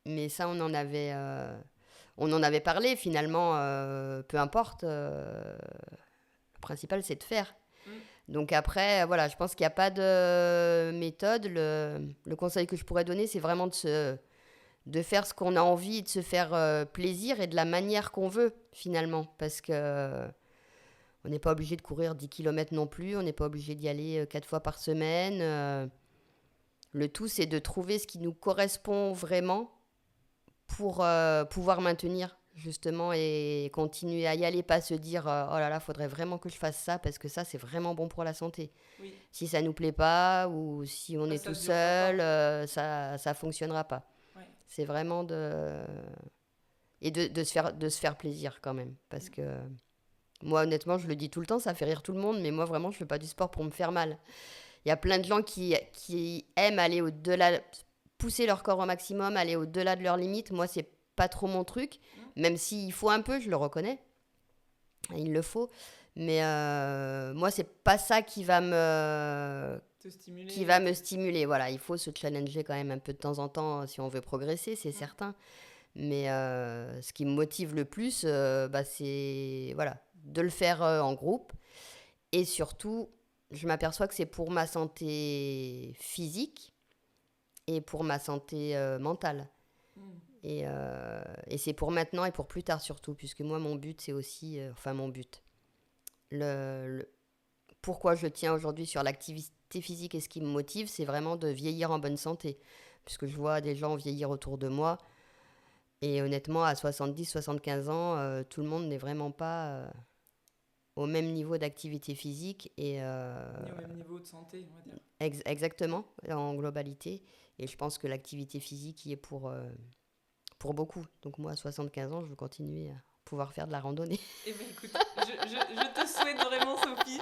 Mais ça, on en avait parlé finalement. Peu importe. Le principal, c'est de faire. Donc après, voilà, je pense qu'il n'y a pas de méthode. Le conseil que je pourrais donner, c'est vraiment de faire ce qu'on a envie, de se faire plaisir, et de la manière qu'on veut finalement. Parce que... on n'est pas obligé de courir 10 km non plus, on n'est pas obligé d'y aller 4 fois par semaine. Le tout, c'est de trouver ce qui nous correspond vraiment pour pouvoir maintenir, justement, et continuer à y aller, pas se dire oh là là, faudrait vraiment que je fasse ça, parce que ça, c'est vraiment bon pour la santé. Oui. Si ça nous plaît pas, ou si on est tout seul, ça fonctionnera pas. Ouais. C'est vraiment de se faire plaisir quand même, parce que... moi, honnêtement, je le dis tout le temps, ça fait rire tout le monde, mais moi, vraiment, je fais pas du sport pour me faire mal. Il y a plein de gens qui aiment aller au-delà, pousser leur corps au maximum, aller au-delà de leurs limites. Moi, c'est pas trop mon truc, même s'il faut un peu, je le reconnais. Il le faut. Mais moi, c'est pas ça qui va me stimuler. Voilà, il faut se challenger quand même un peu de temps en temps si on veut progresser, c'est certain. Mais ce qui me motive le plus, c'est de le faire en groupe. Et surtout, je m'aperçois que c'est pour ma santé physique et pour ma santé mentale. Et c'est pour maintenant et pour plus tard surtout, puisque moi, mon but, c'est aussi... mon but. Pourquoi je tiens aujourd'hui sur l'activité physique et ce qui me motive, c'est vraiment de vieillir en bonne santé. Puisque je vois des gens vieillir autour de moi. Et honnêtement, à 70-75 ans, tout le monde n'est vraiment pas au même niveau d'activité physique. Ni au même niveau de santé, on va dire. Exactement, en globalité. Et je pense que l'activité physique y est pour beaucoup. Donc moi, à 75 ans, je veux continuer à pouvoir faire de la randonnée. Eh bien écoute, je te souhaite vraiment, Sophie,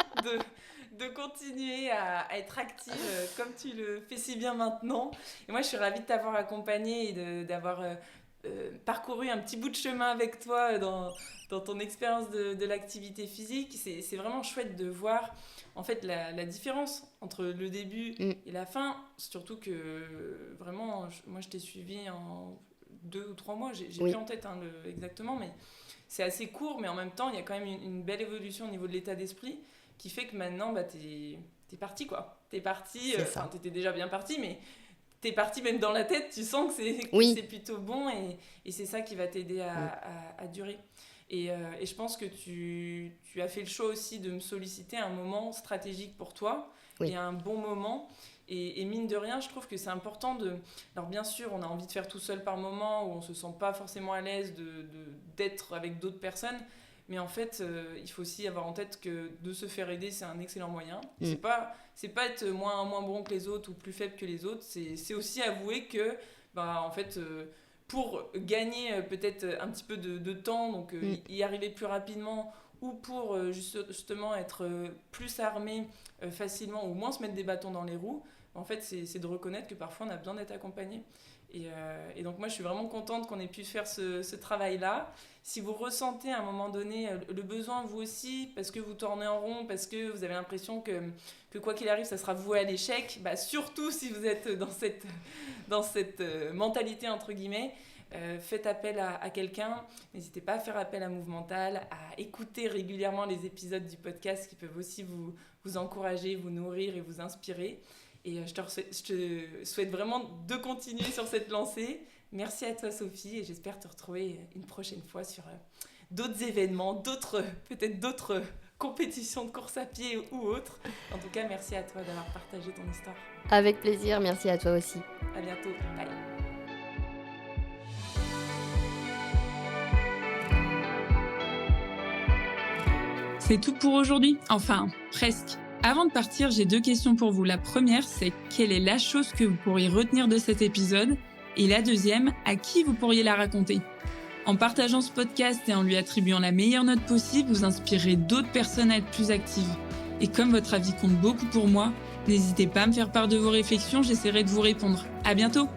de continuer à être active comme tu le fais si bien maintenant. Et moi, je suis ravie de t'avoir accompagnée et d'avoir parcouru un petit bout de chemin avec toi dans ton expérience de l'activité physique. C'est vraiment chouette de voir en fait la différence entre le début et la fin. Surtout que vraiment, moi je t'ai suivi en 2 ou 3 mois, j'ai plus en tête exactement, mais c'est assez court, mais en même temps il y a quand même une belle évolution au niveau de l'état d'esprit qui fait que maintenant t'es parti quoi. T'es parti, t'étais déjà bien parti, mais t'es parti même dans la tête, tu sens que c'est plutôt bon et c'est ça qui va t'aider à durer. Et je pense que tu as fait le choix aussi de me solliciter à un moment stratégique pour toi et à un bon moment. Et mine de rien, je trouve que c'est important Alors bien sûr, on a envie de faire tout seul par moment où on ne se sent pas forcément à l'aise d'être avec d'autres personnes. Mais en fait, il faut aussi avoir en tête que de se faire aider, c'est un excellent moyen. C'est pas être moins bon que les autres ou plus faible que les autres. C'est aussi avouer que, en fait, pour gagner peut-être un petit peu de temps, donc y arriver plus rapidement, ou pour justement être plus armé facilement, ou moins se mettre des bâtons dans les roues, en fait, c'est de reconnaître que parfois on a besoin d'être accompagné. Et donc moi je suis vraiment contente qu'on ait pu faire ce travail-là. Si vous ressentez à un moment donné le besoin vous aussi, parce que vous tournez en rond, parce que vous avez l'impression que quoi qu'il arrive ça sera voué à l'échec, surtout si vous êtes dans cette mentalité entre guillemets, faites appel à quelqu'un. N'hésitez pas à faire appel à Mouvemental, à écouter régulièrement les épisodes du podcast qui peuvent aussi vous encourager, vous nourrir et vous inspirer. Et je te souhaite vraiment de continuer sur cette lancée. Merci à toi, Sophie, et j'espère te retrouver une prochaine fois sur d'autres événements, peut-être d'autres compétitions de course à pied ou autres. En tout cas, merci à toi d'avoir partagé ton histoire. Avec plaisir, merci à toi aussi. À bientôt, bye. C'est tout pour aujourd'hui, enfin, presque. Avant de partir, j'ai 2 questions pour vous. La première, c'est quelle est la chose que vous pourriez retenir de cet épisode ? Et la deuxième, à qui vous pourriez la raconter ? En partageant ce podcast et en lui attribuant la meilleure note possible, vous inspirerez d'autres personnes à être plus actives. Et comme votre avis compte beaucoup pour moi, n'hésitez pas à me faire part de vos réflexions, j'essaierai de vous répondre. À bientôt !